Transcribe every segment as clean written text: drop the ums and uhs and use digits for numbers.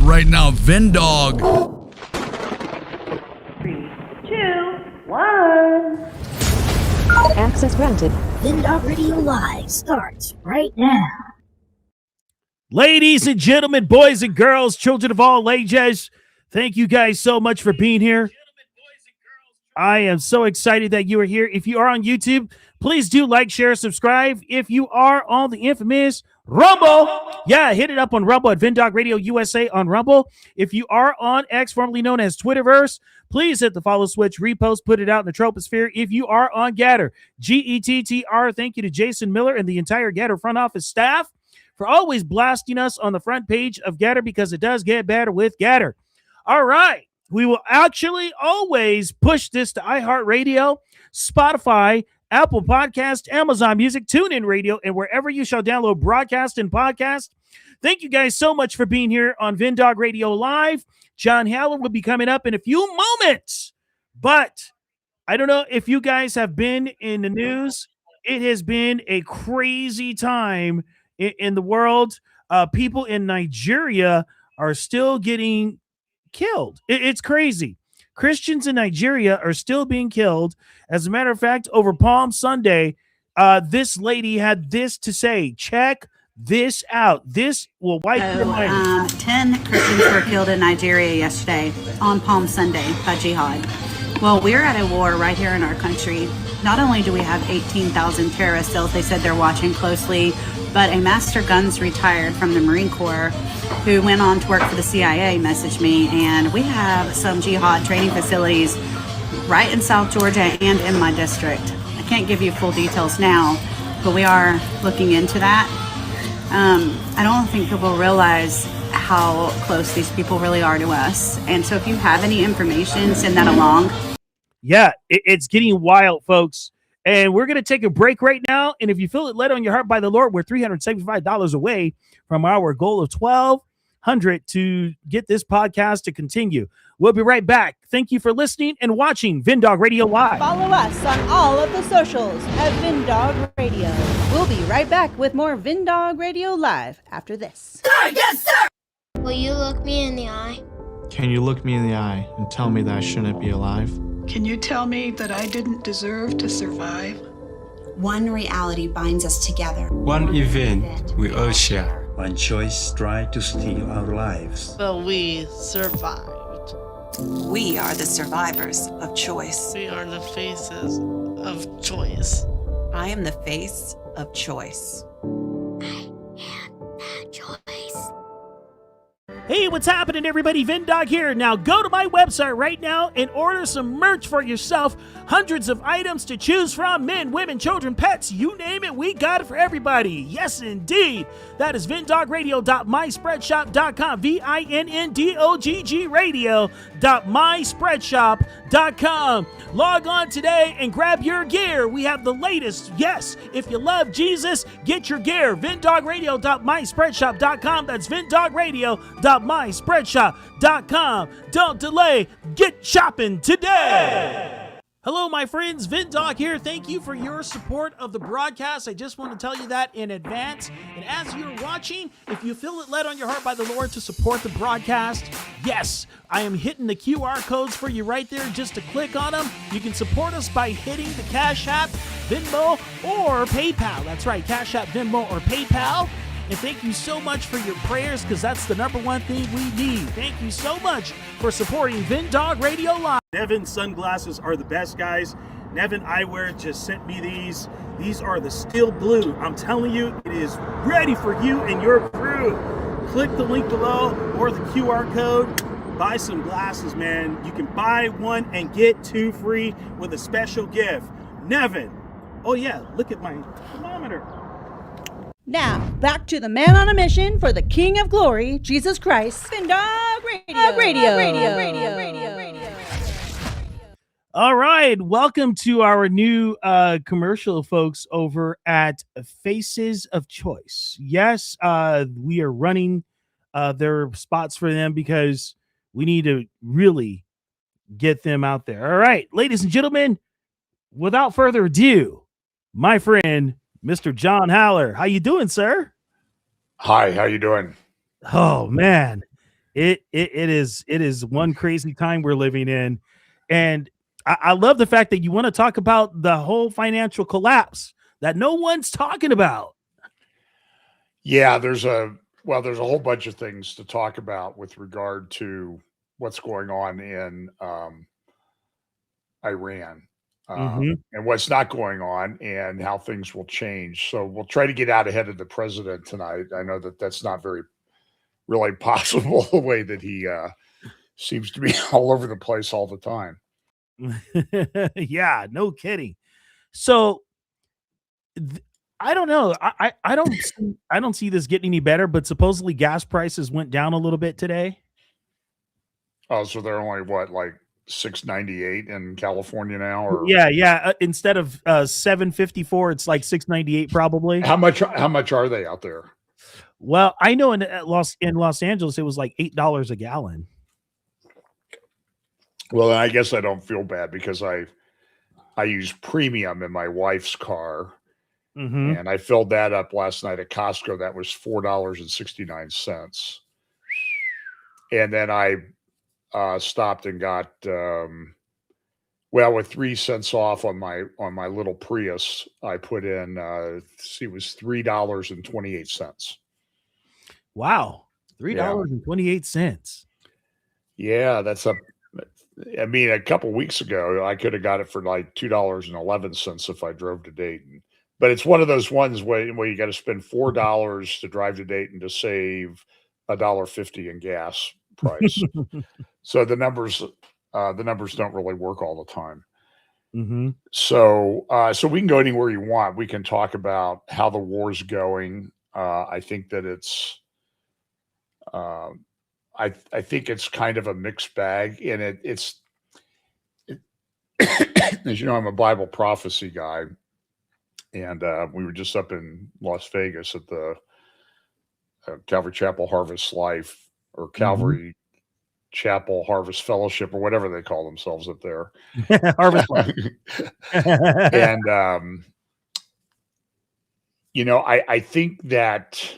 right now. Vendog. 3, 2, 1. Access granted. Vendog Radio Live starts right now. Ladies and gentlemen, boys and girls, children of all ages, thank you guys so much for being here. I am so excited that you are here. If you are on YouTube, please do like, share, subscribe. If you are on the infamous Rumble, hit it up on Rumble at Vendog Radio USA on Rumble. If you are on X, formerly known as Twitterverse, please hit the follow switch, repost, put it out in the troposphere. If you are on Gatter, GETTR, thank you to Jason Miller and the entire Gatter front office staff for always blasting us on the front page of Gatter, because it does get better with Gatter. All right. We will actually always push this to iHeartRadio, Spotify, Apple Podcast, Amazon Music, TuneIn Radio, and wherever you shall download broadcast and podcast. Thank you guys so much for being here on Vendog Radio Live. John Haller will be coming up in a few moments, but I don't know if you guys have been in the news. It has been a crazy time in the world. People in Nigeria are still getting killed. It's crazy. Christians in Nigeria are still being killed. As a matter of fact, over Palm Sunday, this lady had this to say. Check this out. This will wipe your mind. 10 Christians were killed in Nigeria yesterday on Palm Sunday by jihad. Well, we're at a war right here in our country. Not only do we have 18,000 terrorist cells, they said they're watching closely, but a master guns retired from the Marine Corps who went on to work for the CIA messaged me, and we have some jihad training facilities right in South Georgia and in my district. I can't give you full details now, but we are looking into that. I don't think people realize how close these people really are to us. And so if you have any information, send that along. Yeah, it's getting wild, folks. And we're going to take a break right now. And if you feel it led on your heart by the Lord, we're $375 away from our goal of $1,200 to get this podcast to continue. We'll be right back. Thank you for listening and watching Vendog Radio Live. Follow us on all of the socials at Vendog Radio. We'll be right back with more Vendog Radio Live after this. Sir, yes, sir! Will you look me in the eye? Can you look me in the eye and tell me that I shouldn't be alive? Can you tell me that I didn't deserve to survive? One reality binds us together. One event we all share. One choice tried to steal our lives. But we survived. We are the survivors of choice. We are the faces of choice. I am the face of choice. I am that choice. Hey, what's happening, everybody? Vendog here. Now go to my website right now and order some merch for yourself. Hundreds of items to choose from. Men, women, children, pets, you name it, we got it for everybody. Yes, indeed. That is vendogradio.myspreadshop.com. VINNDOGG radio.myspreadshop.com. Log on today and grab your gear. We have the latest. Yes, if you love Jesus, get your gear. vendogradio.myspreadshop.com. That's vendogradio.myspreadshop.com. Don't delay. Get shopping today. Hello, my friends. Vendog here. Thank you for your support of the broadcast. I just want to tell you that in advance. And as you're watching, if you feel it led on your heart by the Lord to support the broadcast, yes, I am hitting the QR codes for you right there just to click on them. You can support us by hitting the Cash App, Venmo, or PayPal. That's right, Cash App, Venmo, or PayPal. And thank you so much for your prayers, because that's the number one thing we need. Thank you so much for supporting Vendog Radio Live. Nevin sunglasses are the best, guys. Neveneyewear just sent me these. These are the steel blue. I'm telling you, it is ready for you and your crew. Click the link below or the QR code. Buy some glasses, man. You can buy one and get two free with a special gift. Nevin. Oh, yeah, look at my thermometer. Now, back to the man on a mission for the King of Glory, Jesus Christ. Vendog Radio. All right, welcome to our new commercial, folks, over at Faces of Choice. Yes, we are running their spots for them because we need to really get them out there. All right, ladies and gentlemen, without further ado, my friend, Mr. John Haller. How you doing, sir? Hi, how you doing? Oh, man. It is one crazy time we're living in, and I love the fact that you want to talk about the whole financial collapse that no one's talking about. Yeah, there's a whole bunch of things to talk about with regard to what's going on in Iran, and what's not going on, and how things will change. So we'll try to get out ahead of the president tonight. I know that that's not really possible, the way that he seems to be all over the place all the time. Yeah, no kidding. So I don't know. I don't see this getting any better, but supposedly gas prices went down a little bit today. Oh, so they're only what, like $6.98 in California now, or Yeah. Instead of 7.54, it's like 6.98 probably. how much are they out there? Well, I know in Los Angeles it was like $8 a gallon. Well, I guess I don't feel bad because I use premium in my wife's car, and I filled that up last night at Costco. That was $4.69, and then I stopped and got with 3 cents off on my little Prius. I put in it was $3.28. Wow, $3.28. Yeah, that's up. I mean, a couple weeks ago, I could have got it for like $2.11 if I drove to Dayton. But it's one of those ones where you got to spend $4 to drive to Dayton to save $1.50 in gas price. So the numbers don't really work all the time. So we can go anywhere you want. We can talk about how the war's going. I think that it's. I think it's kind of a mixed bag, and it's as you know, I'm a Bible prophecy guy, and we were just up in Las Vegas at the Calvary Chapel Harvest Life, or Calvary Chapel Harvest Fellowship, or whatever they call themselves up there. Harvest Life. And I think that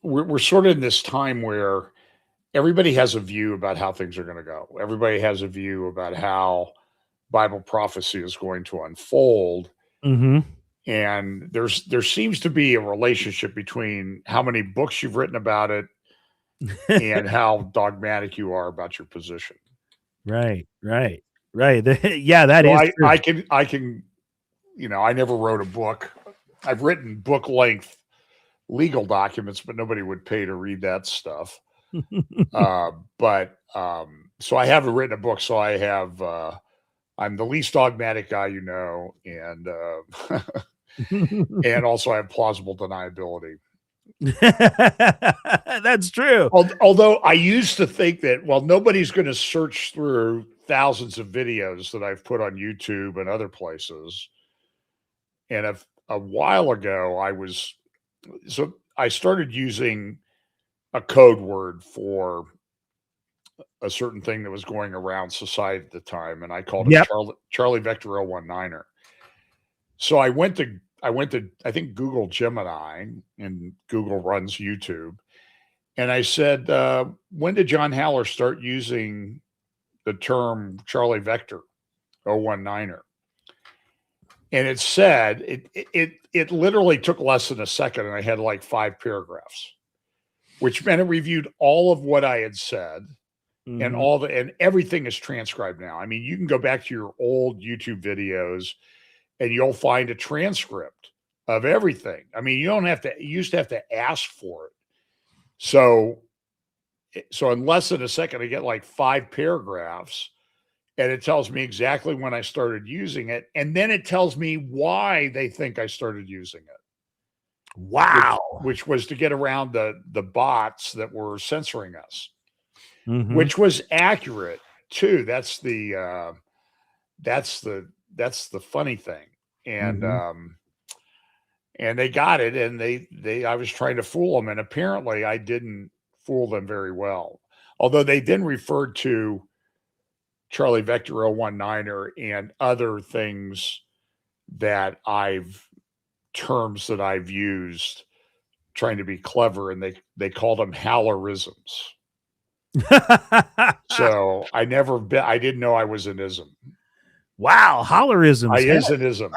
we're sort of in this time where everybody has a view about how things are going to go. Everybody has a view about how Bible prophecy is going to unfold. And there seems to be a relationship between how many books you've written about it and how dogmatic you are about your position. Right. Yeah, that is true. I can, I never wrote a book. I've written book length legal documents, but nobody would pay to read that stuff. So I haven't written a book. So I have, I'm the least dogmatic guy, and and also I have plausible deniability. That's true. Although I used to think that, nobody's going to search through thousands of videos that I've put on YouTube and other places. And a while ago, I started using a code word for a certain thing that was going around society at the time, and I called it Charlie Vector 019er. So I went to I think Google Gemini, and Google runs YouTube, and I said, when did John Haller start using the term Charlie Vector 019er? And it said it literally took less than a second, and I had like 5 paragraphs, which meant it reviewed all of what I had said, and everything is transcribed now. I mean, you can go back to your old YouTube videos, and you'll find a transcript of everything. I mean, you used to have to ask for it. So in less than a second, I get like 5 paragraphs. And it tells me exactly when I started using it. And then it tells me why they think I started using it. Wow. Which was to get around the bots that were censoring us, which was accurate too. That's the funny thing. And, and they got it, and I was trying to fool them. And apparently I didn't fool them very well. Although they then referred to Charlie Vector 019er and other things terms that I've used trying to be clever, and they called them howlerisms. So I didn't know I was an ism. Wow, hollerisms. I is an ism.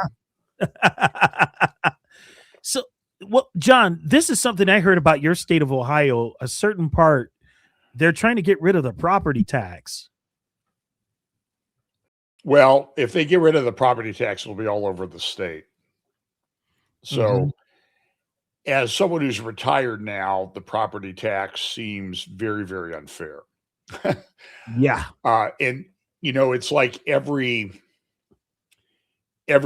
So, well, John, this is something I heard about your state of Ohio. A certain part, they're trying to get rid of the property tax. Well, if they get rid of the property tax, it'll be all over the state. So, as someone who's retired now, the property tax seems very, very unfair. Yeah. And it's like every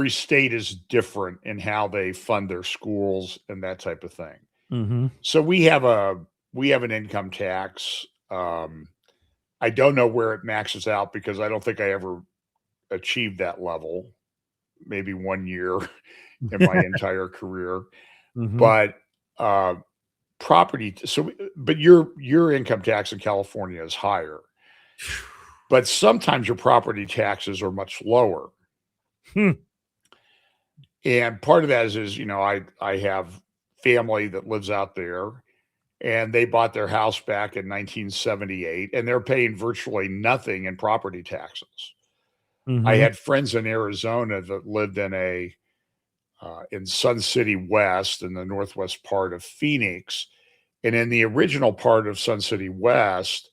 state is different in how they fund their schools and that type of thing. Mm-hmm. So we have an income tax. I don't know where it maxes out because I don't think I ever achieved that level. Maybe 1 year in my entire career. Mm-hmm. But property. But your income tax in California is higher. But sometimes your property taxes are much lower. And part of that is I have family that lives out there, and they bought their house back in 1978, and they're paying virtually nothing in property taxes. Mm-hmm. I had friends in Arizona that lived in Sun City West, in the northwest part of Phoenix. And in the original part of Sun City West,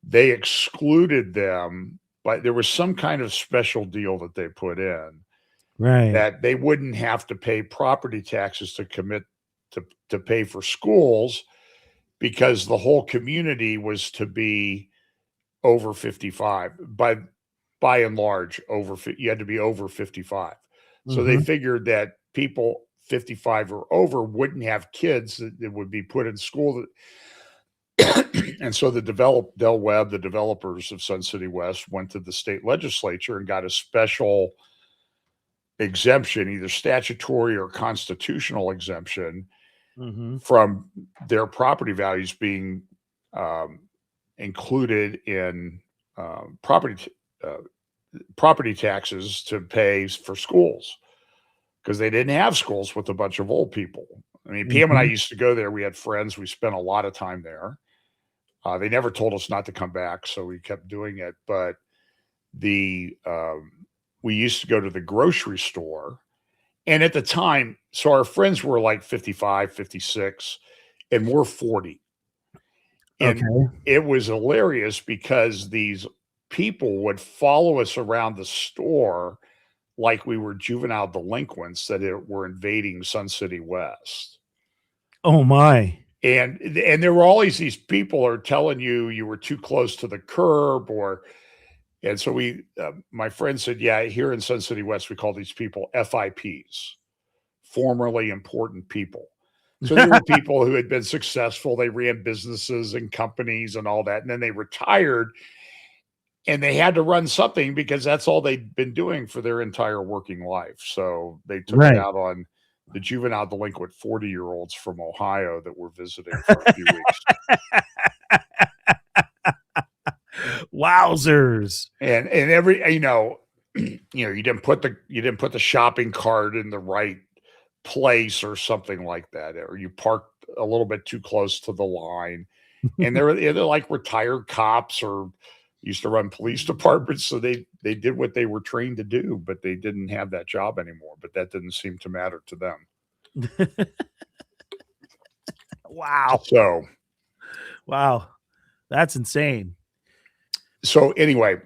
they excluded them, but there was some kind of special deal that they put in. Right. That they wouldn't have to pay property taxes to commit to pay for schools, because the whole community was to be over 55. By and large, you had to be over 55. So they figured that people 55 or over wouldn't have kids that would be put in school. And so the developers of Sun City West went to the state legislature and got a special exemption, either statutory or constitutional exemption, from their property values being included in property taxes to pay for schools, because they didn't have schools with a bunch of old people. I mean, Pam and I used to go there. We had friends. We spent a lot of time there. They never told us not to come back, so we kept doing it. But we used to go to the grocery store, and at the time, so our friends were like 55, 56, and we're 40. And it was hilarious because these people would follow us around the store like we were juvenile delinquents that were invading Sun City West. Oh my. And there were always these people are telling you were too close to the curb, and so my friend said, yeah, here in Sun City West, we call these people FIPs, formerly important people. So there were people who had been successful. They ran businesses and companies and all that. And then they retired, and they had to run something because that's all they'd been doing for their entire working life. So they took it out on the juvenile delinquent 40-year-olds from Ohio that were visiting for a few weeks. Wowzers. And every, you didn't put the shopping cart in the right place or something like that, or you parked a little bit too close to the line. And they're like retired cops or used to run police departments, so they did what they were trained to do, but they didn't have that job anymore. But that didn't seem to matter to them. Wow. So, wow, that's insane. So anyway,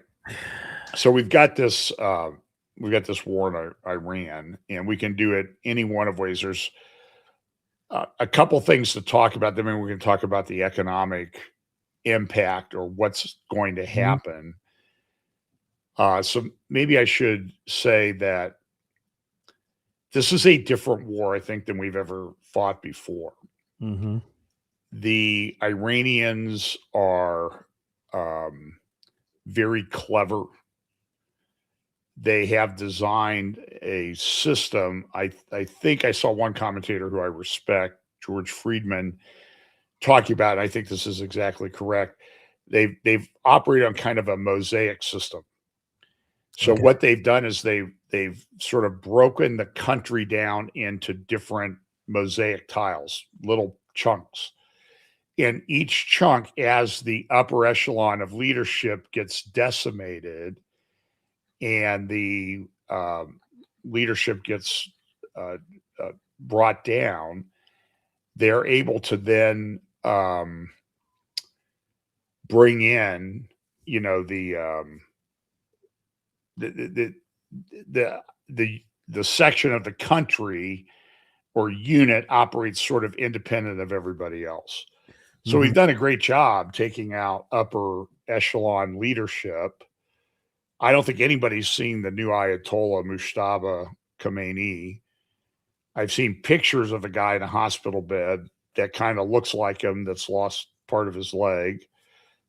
so we've got this war in Iran, and we can do it any one of ways. There's a couple things to talk about. Then we can talk about the economic impact or what's going to happen. So maybe I should say that this is a different war, I think, than we've ever fought before. The Iranians are very clever. They have designed a system. I think I saw one commentator who I respect, George Friedman, talking about it. I think this is exactly correct. They've operated on kind of a mosaic system. So what they've done is they've sort of broken the country down into different mosaic tiles, little chunks. And each chunk, as the upper echelon of leadership gets decimated and the leadership gets brought down, they're able to then bring in, you know, the section of the country or unit operates sort of independent of everybody else. So we've done a great job taking out upper echelon leadership. I don't think anybody's seen the new Ayatollah Mustafa Khomeini. I've seen pictures of a guy in a hospital bed that kind of looks like him, that's lost part of his leg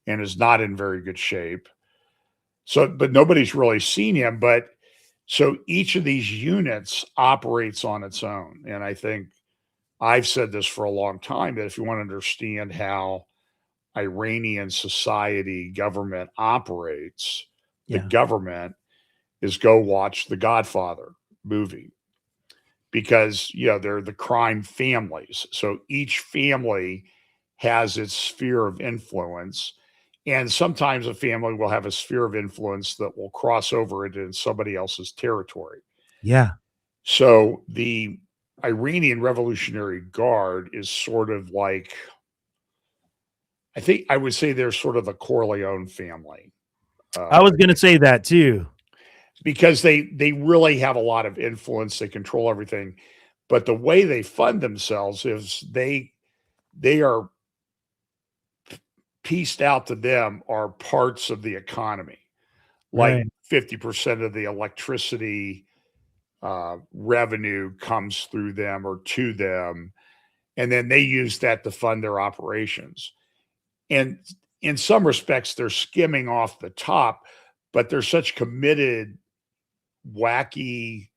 and is not in very good shape. So, but nobody's really seen him. But so each of these units operates on its own. And I think I've said this for a long time, that if you want to understand how Iranian society government operates, the government is go watch the Godfather movie, because, you know, they're the crime families. So each family has its sphere of influence. And sometimes a family will have a sphere of influence that will cross over into somebody else's territory. Yeah. So the Iranian Revolutionary Guard is sort of like, I think I would say they're sort of the Corleone family. I was going to say that too. Because they really have a lot of influence. They control everything. But the way they fund themselves is they are pieced out to them are parts of the economy. Like 50% of the electricity revenue comes through them or to them. And then they use that to fund their operations. And in some respects, they're skimming off the top, but they're such committed, wacky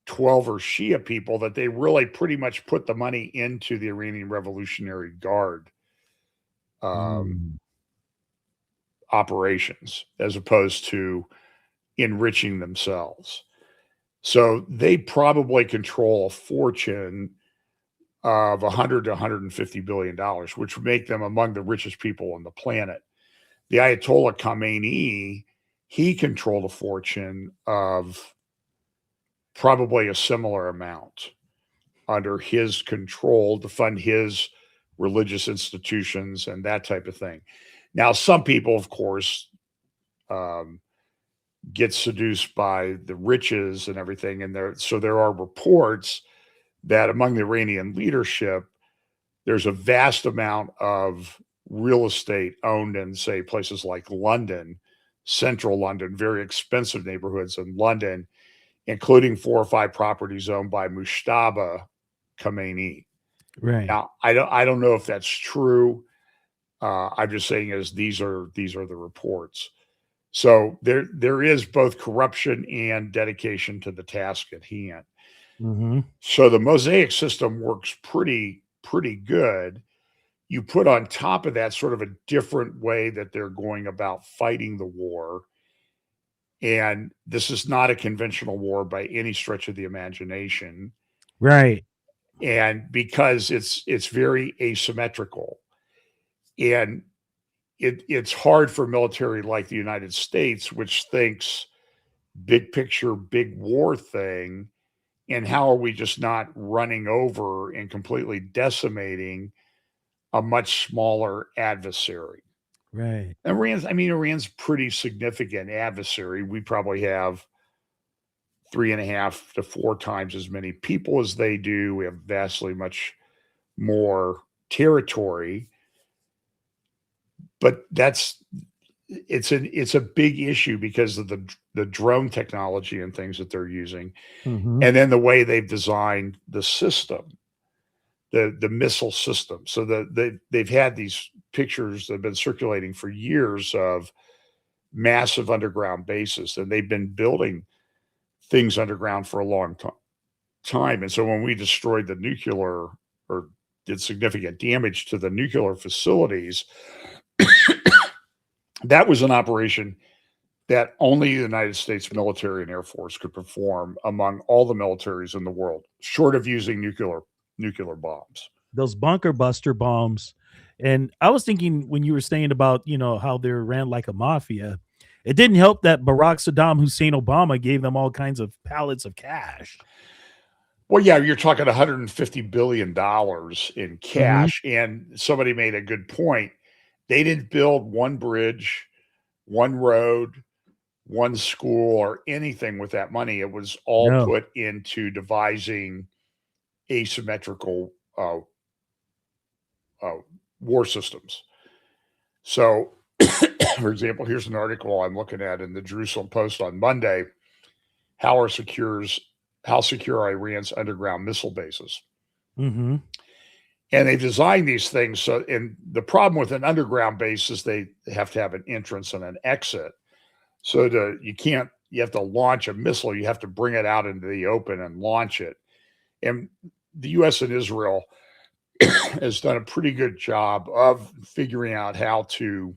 12er Shia people that they really pretty much put the money into the Iranian Revolutionary Guard operations, as opposed to enriching themselves. So they probably control a fortune of $100 to $150 billion, which would make them among the richest people on the planet. The Ayatollah Khomeini, he controlled a fortune of probably a similar amount under his control to fund his religious institutions and that type of thing. Now, some people, of course, get seduced by the riches and everything. And there are reports that among the Iranian leadership, there's a vast amount of real estate owned in, say, places like London, central London, very expensive neighborhoods in London, including 4 or 5 properties owned by Mustafa Khomeini. Right. Now, I don't know if that's true. I'm just saying these are the reports. So there is both corruption and dedication to the task at hand. So the Mosaic system works pretty good. You put on top of that sort of a different way that they're going about fighting the war. And this is not a conventional war by any stretch of the imagination. Right. And because it's very asymmetrical. And it's hard for military like the United States, which thinks big picture, big war thing. And how are we just not running over and completely decimating a much smaller adversary? Right. Iran's pretty significant adversary. We probably have 3.5 to 4 times as many people as they do. We have vastly much more territory. But it's a big issue because of the drone technology and things that they're using. And then the way they've designed the system, the missile system. So they've had these pictures that have been circulating for years of massive underground bases, and they've been building things underground for a long time. And so when we destroyed the nuclear, or did significant damage to the nuclear facilities, that was an operation that only the United States military and Air Force could perform among all the militaries in the world, short of using nuclear bombs. those bunker buster bombs. And I was thinking when you were saying about, how they ran like a mafia, it didn't help that Barack Saddam Hussein Obama gave them all kinds of pallets of cash. Well, yeah, you're talking $150 billion in cash. And somebody made a good point. They didn't build one bridge, one road, one school, or anything with that money. It was all put into devising asymmetrical war systems. So, for example, here's an article I'm looking at in the Jerusalem Post on Monday. How secure Iran's underground missile bases. Mm-hmm. And they've designed these things. So, and the problem with an underground base is they have to have an entrance and an exit. So you have to launch a missile. You have to bring it out into the open and launch it. And the U.S. and Israel has done a pretty good job of figuring out how to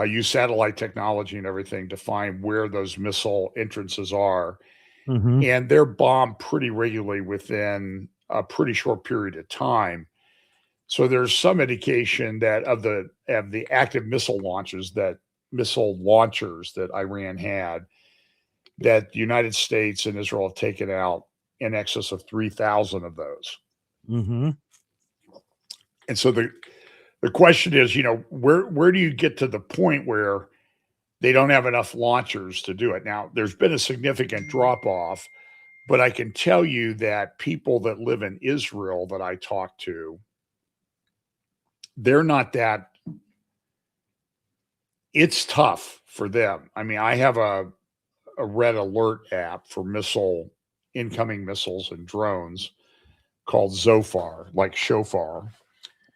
use satellite technology and everything to find where those missile entrances are. Mm-hmm. And they're bombed pretty regularly within a pretty short period of time. So there's some indication that of the active missile launchers that Iran had, that the United States and Israel have taken out in excess of 3,000 of those. Mm-hmm. And so the question is, where do you get to the point where they don't have enough launchers to do it? Now, there's been a significant drop off, but I can tell you that people that live in Israel that I talk to, they're not that. It's tough for them. I mean, I have a red alert app for incoming missiles and drones called Zofar, like shofar.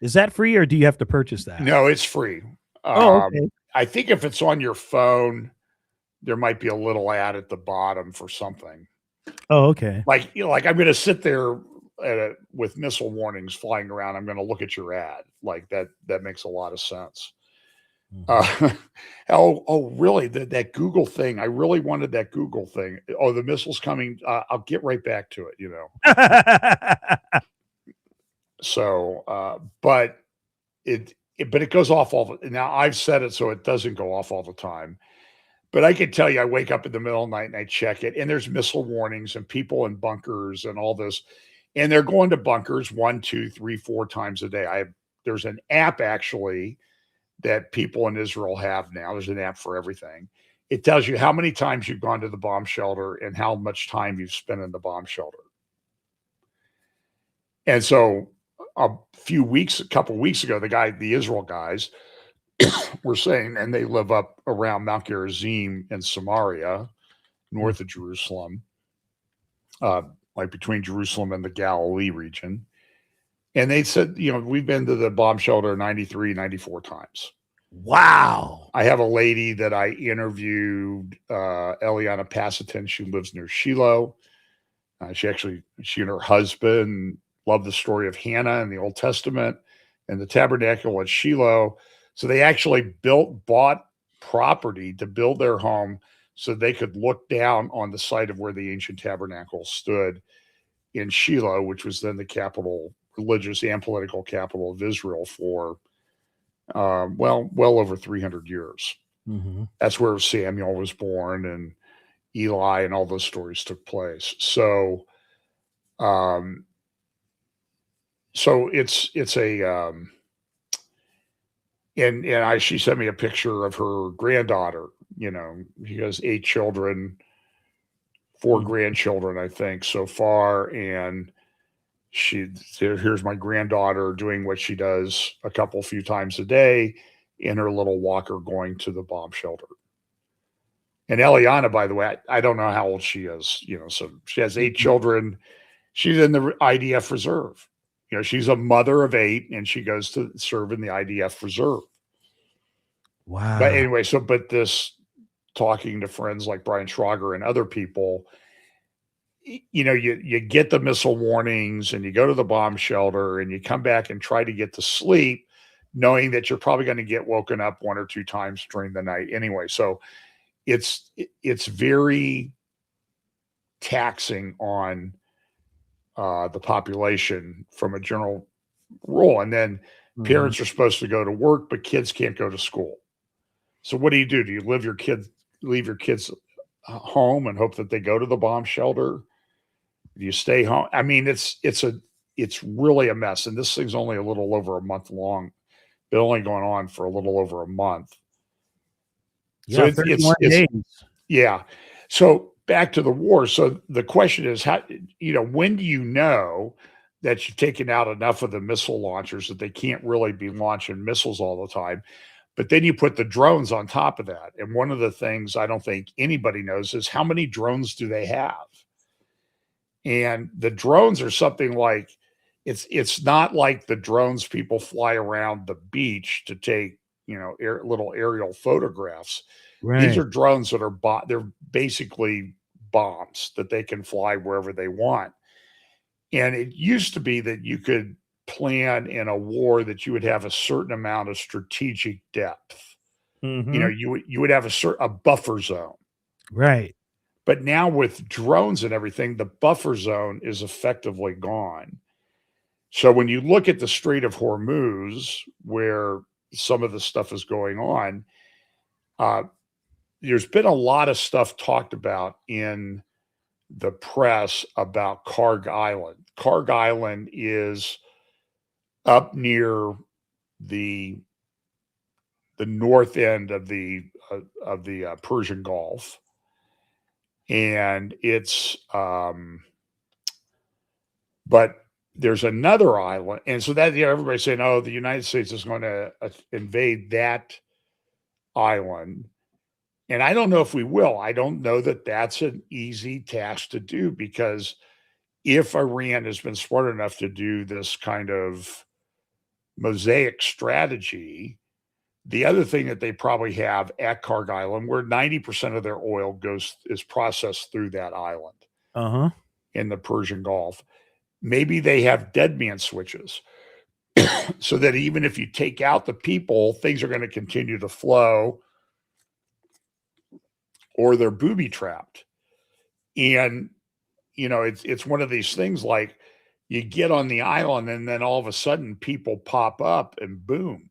Is that free or do you have to purchase that? No, it's free. Okay. I think if it's on your phone, there might be a little ad at the bottom for something. Oh, okay. Like I'm going to sit there with missile warnings flying around. I'm going to look at your ad. Like that makes a lot of sense. Really? That Google thing. I really wanted that Google thing. Oh, the missile's coming. I'll get right back to it. So, but it goes off all the. Now I've set it so it doesn't go off all the time. But I can tell you, I wake up in the middle of the night and I check it, and there's missile warnings and people in bunkers and all this, and they're going to bunkers 1, 2, 3, 4 times a day. There's an app actually that people in Israel have now. There's an app for everything. It tells you how many times you've gone to the bomb shelter and how much time you've spent in the bomb shelter. And so a couple weeks ago, the Israel guys were saying, and they live up around Mount Gerizim in Samaria, north of Jerusalem, like between Jerusalem and the Galilee region. And they said, we've been to the bomb shelter 93, 94 times. Wow. I have a lady that I interviewed, Eliana Passiton. She lives near Shiloh. She and her husband love the story of Hannah in the Old Testament and the tabernacle at Shiloh. So they actually bought property to build their home so they could look down on the site of where the ancient tabernacle stood in Shiloh, which was then the capital, religious and political capital of Israel for, well over 300 years. Mm-hmm. That's where Samuel was born and Eli and all those stories took place. So, it's a, she sent me a picture of her granddaughter. She has 8 children, 4 grandchildren, I think, so far. And here's my granddaughter doing what she does a few times a day in her little walker going to the bomb shelter. And Eliana, by the way, I don't know how old she is, so she has 8 children. She's in the IDF reserve. She's a mother of 8 and she goes to serve in the IDF reserve. Wow. But anyway, but this, talking to friends like Brian Schrager and other people, you get the missile warnings and you go to the bomb shelter and you come back and try to get to sleep, knowing that you're probably going to get woken up 1 or 2 times during the night anyway. So it's very taxing on the population from a general rule. And then parents are supposed to go to work, but kids can't go to school. So what do? Do you leave your kids home and hope that they go to the bomb shelter? Do you stay home? I mean, it's really a mess. And this thing's only a little over a month long. Been only going on for a little over a month. Yeah, so 31 days. Yeah. So back to the war. So the question is, how, when do you know that you've taken out enough of the missile launchers that they can't really be launching missiles all the time? But then you put the drones on top of that. And one of the things I don't think anybody knows is how many drones do they have? And the drones are something like, it's not like the drones people fly around the beach to take, little aerial photographs. Right. These are drones that are they're basically bombs that they can fly wherever they want. And it used to be that you could plan in a war that you would have a certain amount of strategic depth. You would have a buffer zone. Right. But now with drones and everything, the buffer zone is effectively gone. So when you look at the Strait of Hormuz, where some of the stuff is going on, there's been a lot of stuff talked about in the press about Karg Island. Karg Island is up near the north end of the Persian Gulf, and it's but there's another island, and so that everybody's saying, "Oh, the United States is going to invade that island." And I don't know if we will. I don't know that that's an easy task to do, because if Iran has been smart enough to do this kind of mosaic strategy, the other thing that they probably have at Karg Island, where 90% of their oil is processed through that island in the Persian Gulf, maybe they have dead man switches so that even if you take out the people, things are going to continue to flow, or they're booby trapped. And, it's one of these things like you get on the island and then all of a sudden people pop up and boom,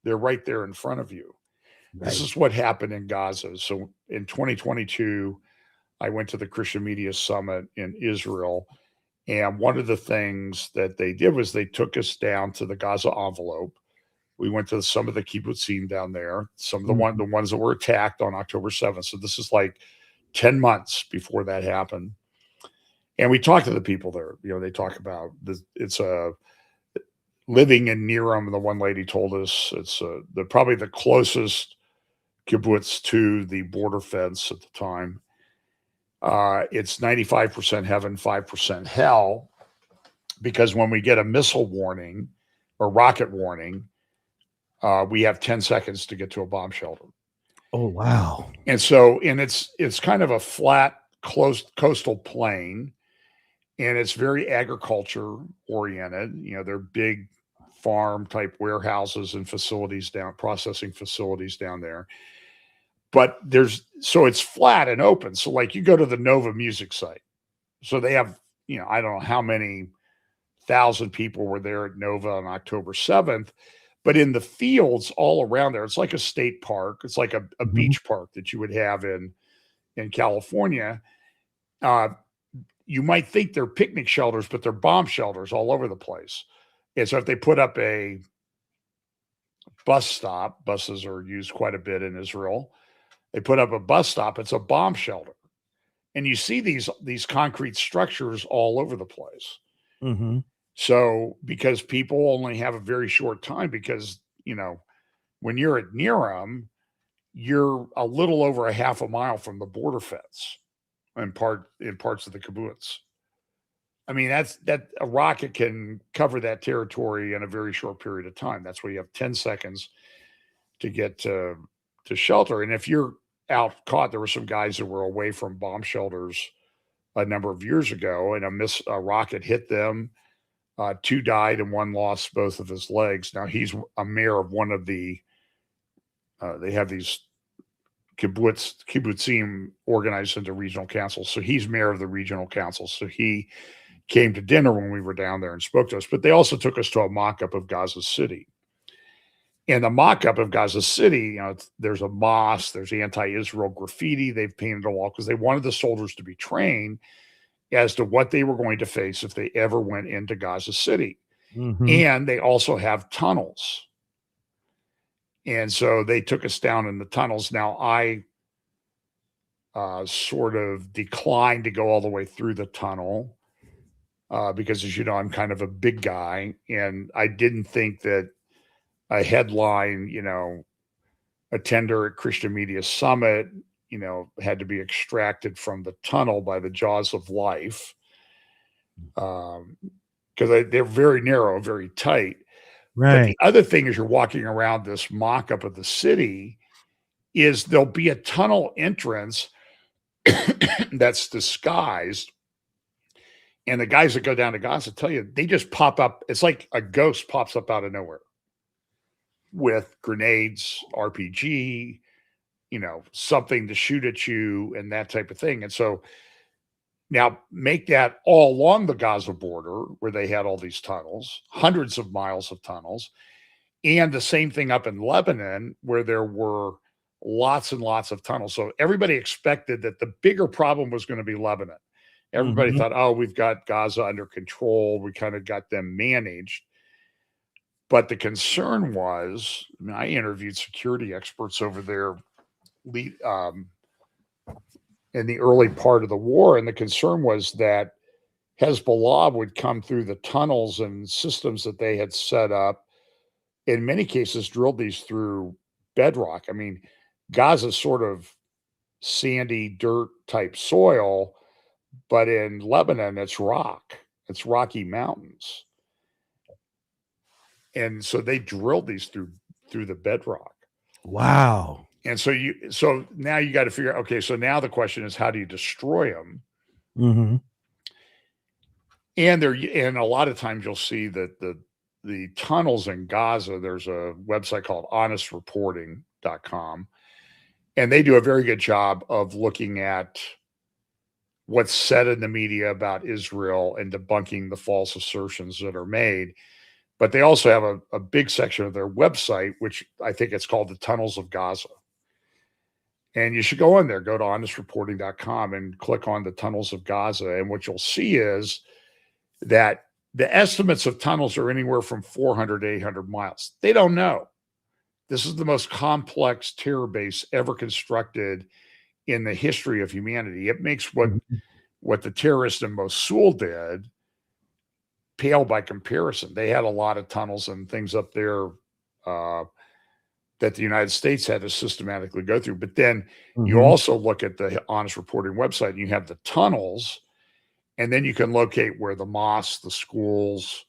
they're right there in front of you. Right. This is what happened in Gaza. So in 2022, I went to the Christian Media Summit in Israel. And one of the things that they did was they took us down to the Gaza envelope. We went to some of the kibbutzim down there, some of the ones that were attacked on October 7th. So this is like 10 months before that happened. And we talked to the people there. They talk about this. It's living in Niram. The one lady told us it's probably the closest kibbutz to the border fence at the time. It's 95% heaven, 5% hell, because when we get a missile warning or rocket warning, we have 10 seconds to get to a bomb shelter. Oh, wow. And so, it's kind of a flat, close coastal plain, and it's very agriculture oriented. They're big farm type warehouses and processing facilities down there. But it's flat and open. So like you go to the Nova music site. So they have, I don't know how many thousand people were there at Nova on October 7th, but in the fields all around there, it's like a state park. It's like a beach park that you would have in California. You might think they're picnic shelters, but they're bomb shelters all over the place. And so if they put up a bus stop, buses are used quite a bit in Israel. They put up a bus stop, it's a bomb shelter. And you see these concrete structures all over the place. So because people only have a very short time, because, when you're at Niram, you're a little over a half a mile from the border fence in parts of the kibbutz. I mean, that a rocket can cover that territory in a very short period of time. That's why you have 10 seconds to get to shelter. And if you're out caught, there were some guys that were away from bomb shelters a number of years ago, and a rocket hit them. 2 died and 1 lost both of his legs. Now he's a mayor of one of the. They have these kibbutzim organized into regional councils. So he's mayor of the regional council. So he came to dinner when we were down there and spoke to us, but they also took us to a mock-up of Gaza City. And the mock-up of Gaza City, there's a mosque, there's anti-Israel graffiti they've painted a wall because they wanted the soldiers to be trained as to what they were going to face if they ever went into Gaza City. Mm-hmm. And they also have tunnels. And so they took us down in the tunnels. Now, I sort of declined to go all the way through the tunnel because, as you know, I'm kind of a big guy. And I didn't think that a headline, attender at Christian Media Summit, had to be extracted from the tunnel by the jaws of life. Because they're very narrow, very tight. Right. But the other thing is you're walking around this mock-up of the city is there'll be a tunnel entrance that's disguised. And the guys that go down to Gaza tell you, they just pop up. It's like a ghost pops up out of nowhere with grenades, RPG, something to shoot at you and that type of thing. And so now make that all along the Gaza border where they had all these tunnels, hundreds of miles of tunnels, and the same thing up in Lebanon where there were lots and lots of tunnels. So everybody expected that the bigger problem was going to be Lebanon. Everybody thought, oh, we've got Gaza under control. We kind of got them managed. But the concern was, I interviewed security experts over there in the early part of the war, and the concern was that Hezbollah would come through the tunnels and systems that they had set up, in many cases drilled these through bedrock. I mean, Gaza's sort of sandy dirt type soil, but in Lebanon, it's rock. It's rocky mountains. And so they drilled these through the bedrock. Wow. And so now you got to figure out, okay, so now the question is, how do you destroy them? Mm-hmm. And a lot of times you'll see that the tunnels in Gaza, there's a website called unrest.com, and they do a very good job of looking at what's said in the media about Israel and debunking the false assertions that are made. But they also have a big section of their website, which I think it's called the Tunnels of Gaza. And you should go in there, go to honestreporting.com and click on the Tunnels of Gaza. And what you'll see is that the estimates of tunnels are anywhere from 400 to 800 miles. They don't know. This is the most complex terror base ever constructed in the history of humanity. It makes what the terrorists in Mosul did pale by comparison. They had a lot of tunnels and things up there that the United States had to systematically go through. But then you also look at the Honest Reporting website and you have the tunnels, and then you can locate where the mosques, the schools,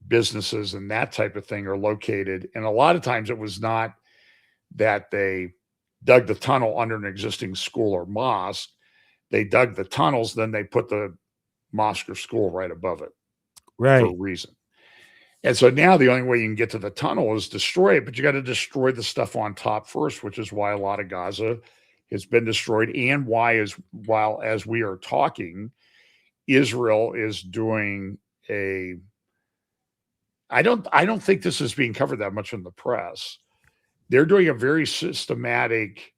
businesses, and that type of thing are located. And a lot of times it was not that they dug the tunnel under an existing school or mosque. They dug the tunnels, then they put the mosque or school right above it. Right. For a reason. And so now the only way you can get to the tunnel is destroy it, but you got to destroy the stuff on top first, which is why a lot of Gaza has been destroyed, and why, while as we are talking, Israel is doing I don't think this is being covered that much in the press. They're doing a very systematic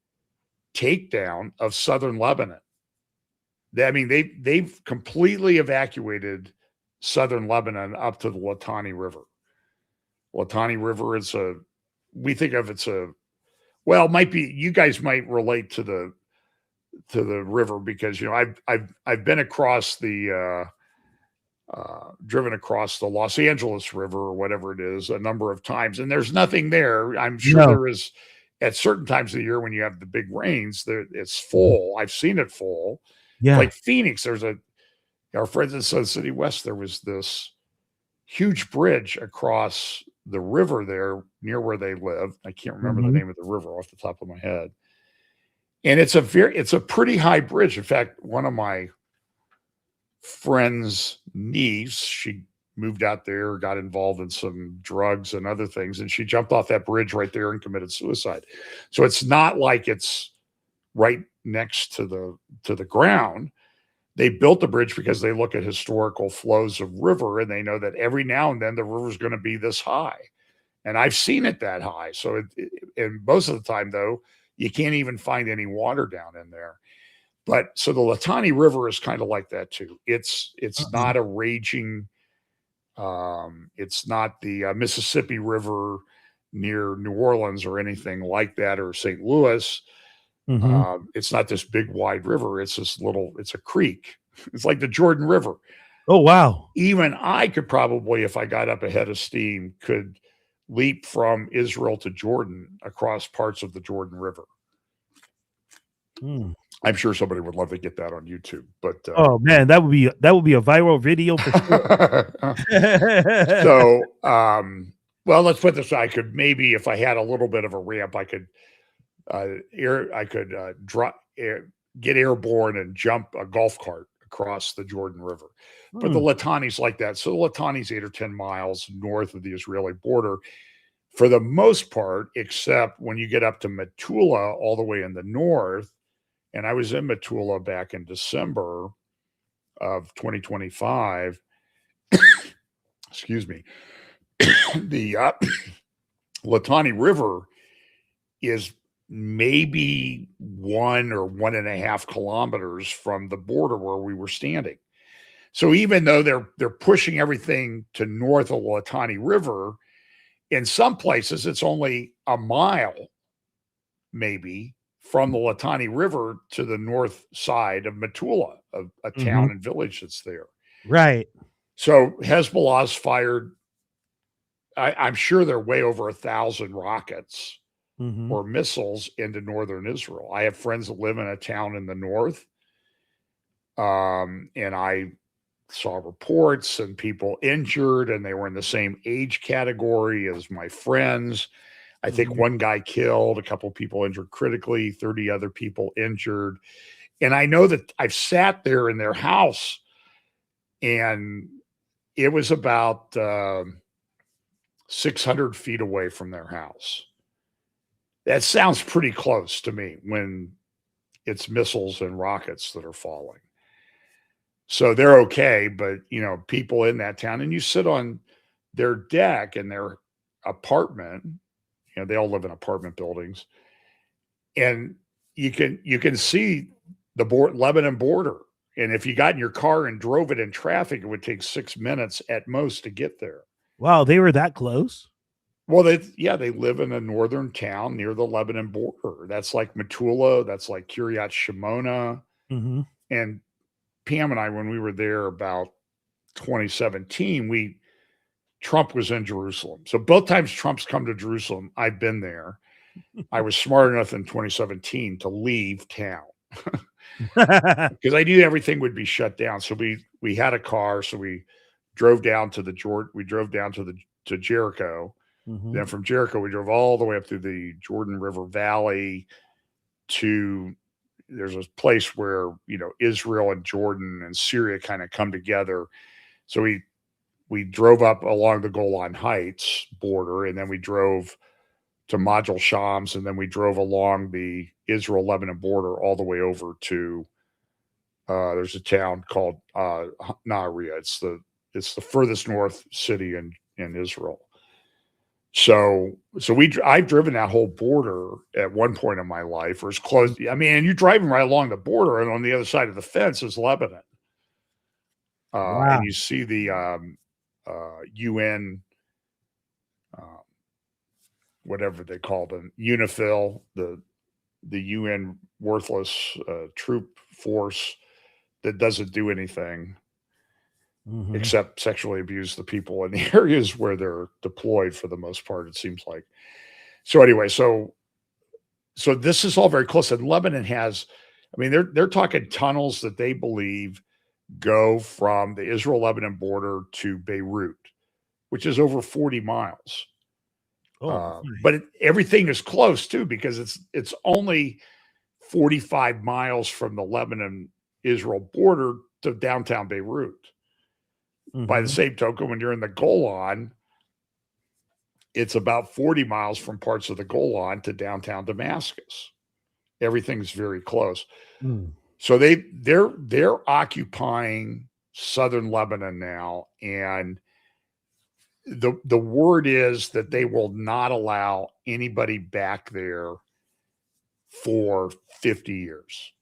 takedown of southern Lebanon. They've completely evacuated southern Lebanon up to the Litani River. Litani River is we think of it might be, you guys might relate to the river because, I've been across driven across the Los Angeles River or whatever it is a number of times, and there's nothing there. I'm sure there is at certain times of the year when you have the big rains, it's full. I've seen it full. Yeah. Like Phoenix, our friends in Sun City West, there was this huge bridge across the river there near where they live. I can't remember the name of the river off the top of my head. And it's a pretty high bridge. In fact, one of my friend's niece, she moved out there, got involved in some drugs and other things, and she jumped off that bridge right there and committed suicide. So it's not like it's right next to the ground. they built the bridge because they look at historical flows of river and they know that every now and then the river's going to be this high. And I've seen it that high. So, and most of the time, though, you can't even find any water down in there. But so the Litani River is kind of like that too. It's not a raging. It's not the Mississippi River near New Orleans or anything like that, or St. Louis. It's not this big wide river. It's this little. It's a creek. It's like the Jordan River. Oh wow! Even I could probably, if I got up ahead of steam, could leap from Israel to Jordan across parts of the Jordan River. I'm sure somebody would love to get that on YouTube, but oh man, that would be a viral video for sure. So, well, let's put this way. I could maybe, if I had a little bit of a ramp, I could get airborne and jump a golf cart across the Jordan River. But the Litani's like that. So the Litani's 8 or 10 miles north of the Israeli border for the most part, except when you get up to Metula all the way in the north. And I was in Metula back in December of 2025. Excuse me. The Litani River is maybe 1 or 1.5 kilometers from the border where we were standing. So even though they're pushing everything to north of the Litani River, in some places it's only a mile, maybe, from the Litani River to the north side of Metula, a town and village that's there. Right. So Hezbollah's fired, I'm sure they're way over 1,000 rockets or missiles into northern Israel. I have friends that live in a town in the north. And I saw reports and people injured, and they were in the same age category as my friends. I think one guy killed, a couple people injured critically, 30 other people injured. And I know that I've sat there in their house, and it was about 600 feet away from their house. That sounds pretty close to me when it's missiles and rockets that are falling. So they're okay, but people in that town, and you sit on their deck in their apartment, they all live in apartment buildings, and you can see the Lebanon border. And if you got in your car and drove it in traffic, it would take 6 minutes at most to get there. Wow, they were that close? Well, they live in a northern town near the Lebanon border. That's like Metula. That's like Kiryat Shimona. And Pam and I, when we were there about 2017, Trump was in Jerusalem. So both times Trump's come to Jerusalem, I've been there. I was smart enough in 2017 to leave town because I knew everything would be shut down. So we had a car, so we drove down to to Jericho. Then from Jericho, we drove all the way up through the Jordan River Valley to, there's a place where, Israel and Jordan and Syria kind of come together. So we drove up along the Golan Heights border, and then we drove to Majel Shams, and then we drove along the Israel-Lebanon border all the way over to, there's a town called Nahariya. It's the furthest north city in Israel. So I've driven that whole border at one point in my life, or as close. I mean, and you're driving right along the border, and on the other side of the fence is Lebanon. Wow. And you see the UN, whatever they call them, UNIFIL, the UN worthless troop force that doesn't do anything except sexually abuse the people in the areas where they're deployed for the most part, it seems like. So anyway, so this is all very close. And Lebanon has, I mean, they're talking tunnels that they believe go from the Israel-Lebanon border to Beirut, which is over 40 miles. But everything is close too, because it's only 45 miles from the Lebanon-Israel border to downtown Beirut. By the same token, when you're in the Golan, it's about 40 miles from parts of the Golan to downtown Damascus. Everything's very close. So they're occupying southern Lebanon now, and the word is that they will not allow anybody back there for 50 years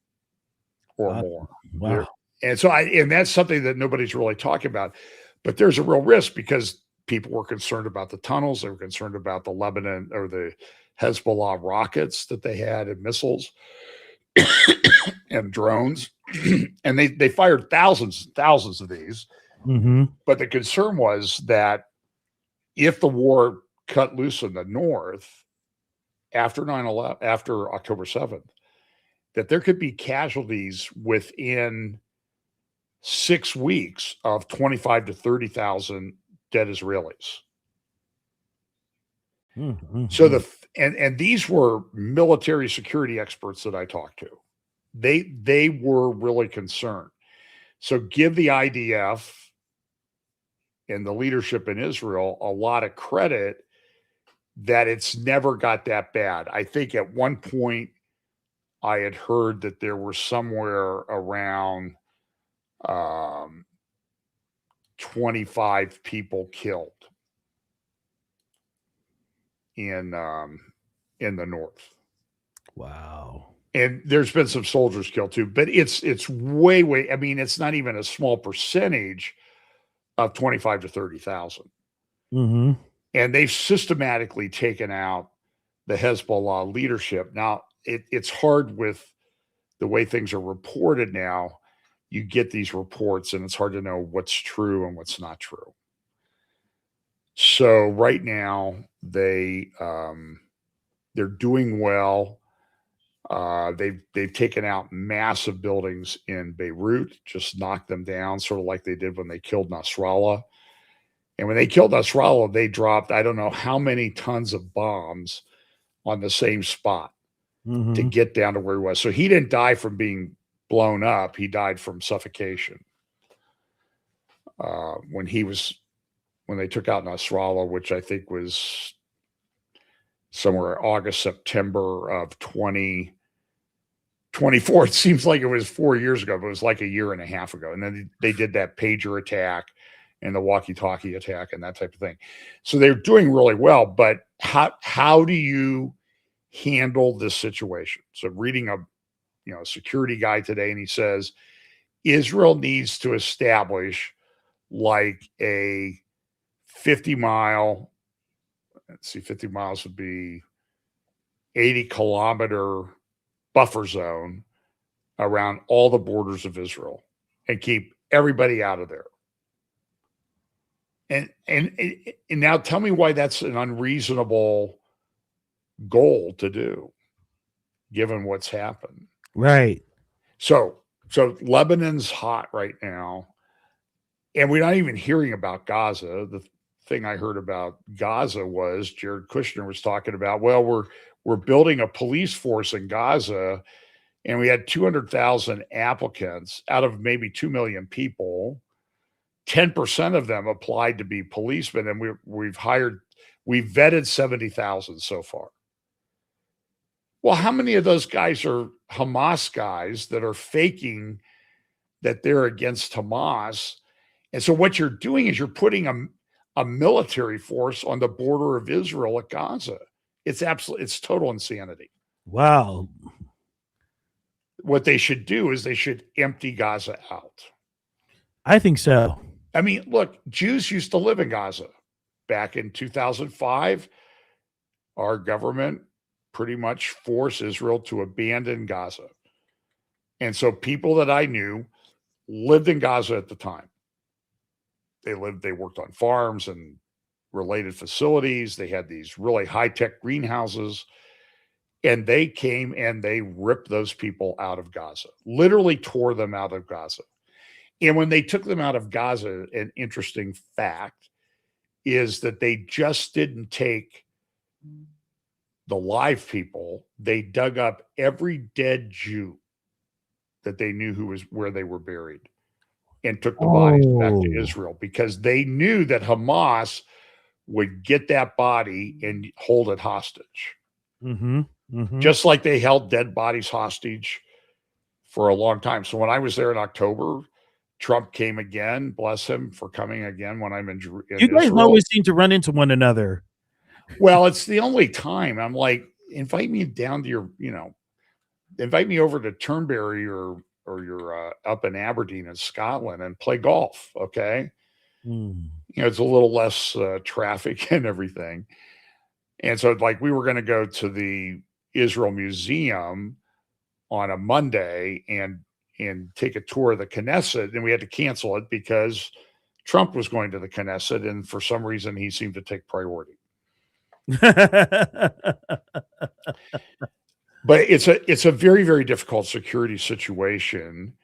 or more. Wow. And so and that's something that nobody's really talking about, but there's a real risk because people were concerned about the tunnels. They were concerned about the Lebanon or the Hezbollah rockets that they had and missiles and drones. And they fired thousands and thousands of these. Mm-hmm. But the concern was that if the war cut loose in the north after 9/11, after October 7th, that there could be casualties within 6 weeks of 25 to 30,000 dead Israelis. Mm-hmm. So and these were military security experts that I talked to. They were really concerned. So give the IDF and the leadership in Israel a lot of credit that it's never got that bad. I think at one point I had heard that there were somewhere around 25 people killed in the north. Wow. And there's been some soldiers killed too, but it's way. I mean, it's not even a small percentage of 25 to 30,000. Mm-hmm. And they've systematically taken out the Hezbollah leadership. Now, it's hard with the way things are reported now. You get these reports and it's hard to know what's true and what's not true. So right now they're doing well. They've taken out massive buildings in Beirut, just knocked them down, sort of like they did when they killed Nasrallah. And when they killed Nasrallah, they dropped, I don't know how many tons of bombs on the same spot to get down to where he was. So he didn't die from being blown up. He died from suffocation. When they took out Nasrallah, which I think was somewhere August, September of 2024. It seems like it was 4 years ago, but it was like a year and a half ago. And then they did that pager attack and the walkie-talkie attack and that type of thing. So they're doing really well, but how do you handle this situation? So reading a security guy today, and he says Israel needs to establish like a 50 miles would be 80-kilometer buffer zone around all the borders of Israel and keep everybody out of there. And now tell me why that's an unreasonable goal to do, given what's happened. Right. So Lebanon's hot right now, and we're not even hearing about Gaza. The thing I heard about Gaza was Jared Kushner was talking about, well, we're building a police force in Gaza, and we had 200,000 applicants out of maybe 2 million people. 10% of them applied to be policemen, and we've vetted 70,000 so far. Well, how many of those guys are Hamas guys that are faking that they're against Hamas? And so what you're doing is you're putting a military force on the border of Israel at Gaza. It's total insanity. Wow. What they should do is they should empty Gaza out. I think so. I mean, look, Jews used to live in Gaza. Back in 2005, our government pretty much forced Israel to abandon Gaza. And so people that I knew lived in Gaza at the time. They worked on farms and related facilities. They had these really high-tech greenhouses. And they came and they ripped those people out of Gaza, literally tore them out of Gaza. And when they took them out of Gaza, an interesting fact is that they just didn't take the live people. They dug up every dead Jew that they knew where they were buried and took the bodies back to Israel, because they knew that Hamas would get that body and hold it hostage. Mm-hmm. Mm-hmm. Just like they held dead bodies hostage for a long time. So when I was there in October, Trump came again. Bless him for coming again when I'm in You guys Israel. always seem to run into one another. Well, it's the only time I'm like, invite me down to your, invite me over to Turnberry or you're up in Aberdeen in Scotland and play golf. Okay. It's a little less traffic and everything. And so like we were going to go to the Israel Museum on a Monday and take a tour of the Knesset, and we had to cancel it because Trump was going to the Knesset, and for some reason he seemed to take priority. But it's a very, very difficult security situation.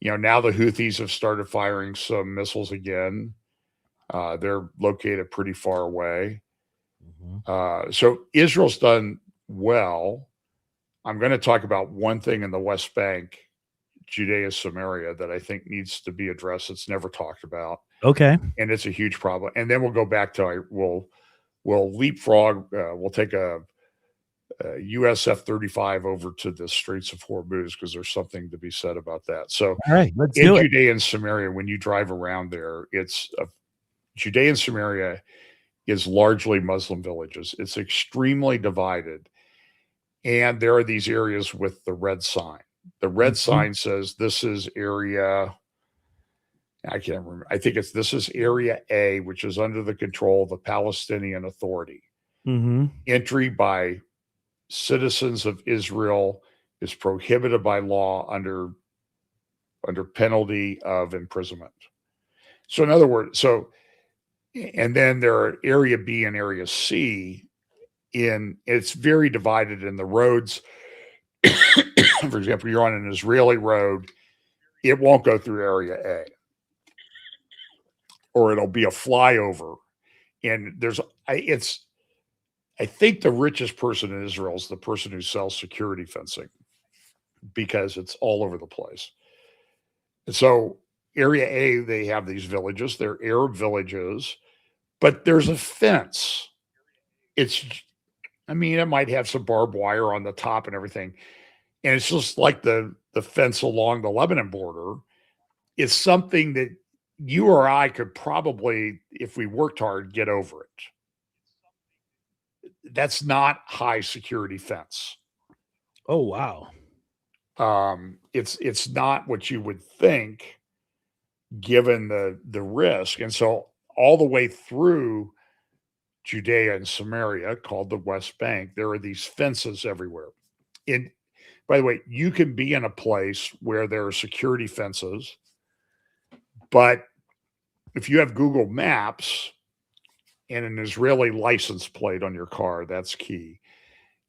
Now the Houthis have started firing some missiles again. They're located pretty far away. So Israel's done well. I'm going to talk about one thing in the West Bank, Judea, Samaria, that I think needs to be addressed. It's never talked about. Okay. And it's a huge problem. And then we'll go back to, we'll leapfrog, we'll take a US F-35 over to the Straits of Hormuz because there's something to be said about that. So all right, let's in do it. Judea and Samaria, when you drive around there, Judea and Samaria is largely Muslim villages. It's extremely divided. And there are these areas with the red sign. The red sign says this is area, I can't remember. I think this is area A, which is under the control of the Palestinian Authority. Entry by citizens of Israel is prohibited by law under penalty of imprisonment. So in other words, and then there are area B and area C. It's very divided in the roads. For example, you're on an Israeli road, it won't go through area A, or it'll be a flyover. And I think the richest person in Israel is the person who sells security fencing because it's all over the place. And so area A, they have these villages, they're Arab villages, but there's a fence. It might have some barbed wire on the top and everything. And it's just like the fence along the Lebanon border. It's something that you or I could probably, if we worked hard, get over it. That's not high security fence. Oh, wow. It's not what you would think given the risk. And so all the way through Judea and Samaria, called the West Bank, there are these fences everywhere. By the way, you can be in a place where there are security fences, but if you have Google Maps and an Israeli license plate on your car, that's key.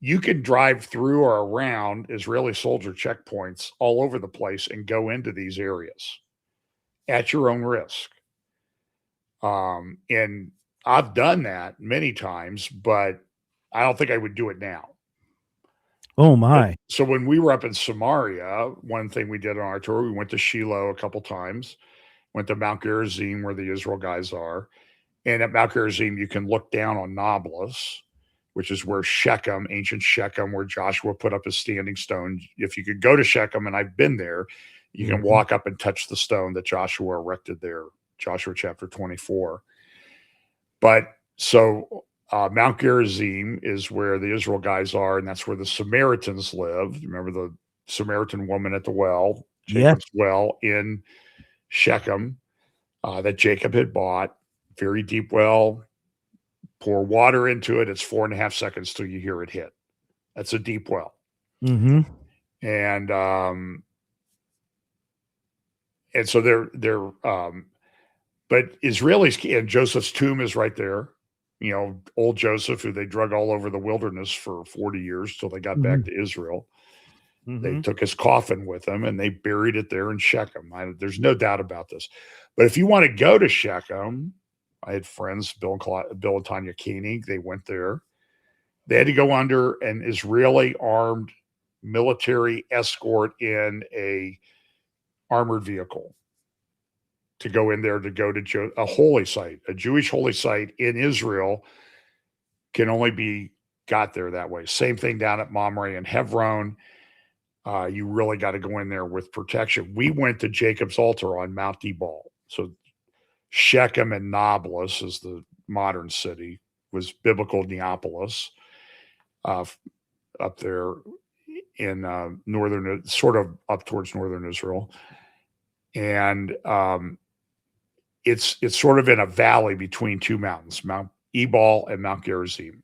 You can drive through or around Israeli soldier checkpoints all over the place and go into these areas at your own risk. And I've done that many times, but I don't think I would do it now. Oh my. So when we were up in Samaria, one thing we did on our tour, we went to Shiloh a couple times, went to Mount Gerizim where the Israel guys are. And at Mount Gerizim, you can look down on Nablus, which is where Shechem, ancient Shechem, where Joshua put up his standing stone. If you could go to Shechem, and I've been there, you can walk up and touch the stone that Joshua erected there, Joshua chapter 24. But so Mount Gerizim is where the Israel guys are, and that's where the Samaritans live. Remember the Samaritan woman at the well, Jacob's well in Shechem that Jacob had bought. Very deep well. Pour water into it. It's 4.5 seconds till you hear it hit. That's a deep well. And so they're but Israelis, and Joseph's tomb is right there. Old Joseph, who they drug all over the wilderness for 40 years till they got back to Israel. They took his coffin with them and they buried it there in Shechem. There's no doubt about this. But if you want to go to Shechem, I had friends, Bill and Tanya Koenig, they went there. They had to go under an Israeli armed military escort in a armored vehicle to go in there to go to a holy site. A Jewish holy site in Israel can only be got there that way. Same thing down at Mamre and Hebron. you really got to go in there with protection. We went to Jacob's altar on Mount Ebal. So Shechem and Nablus is the modern city, was biblical Neapolis, up there in northern, sort of up towards northern Israel. And it's sort of in a valley between two mountains, Mount Ebal and Mount Gerizim.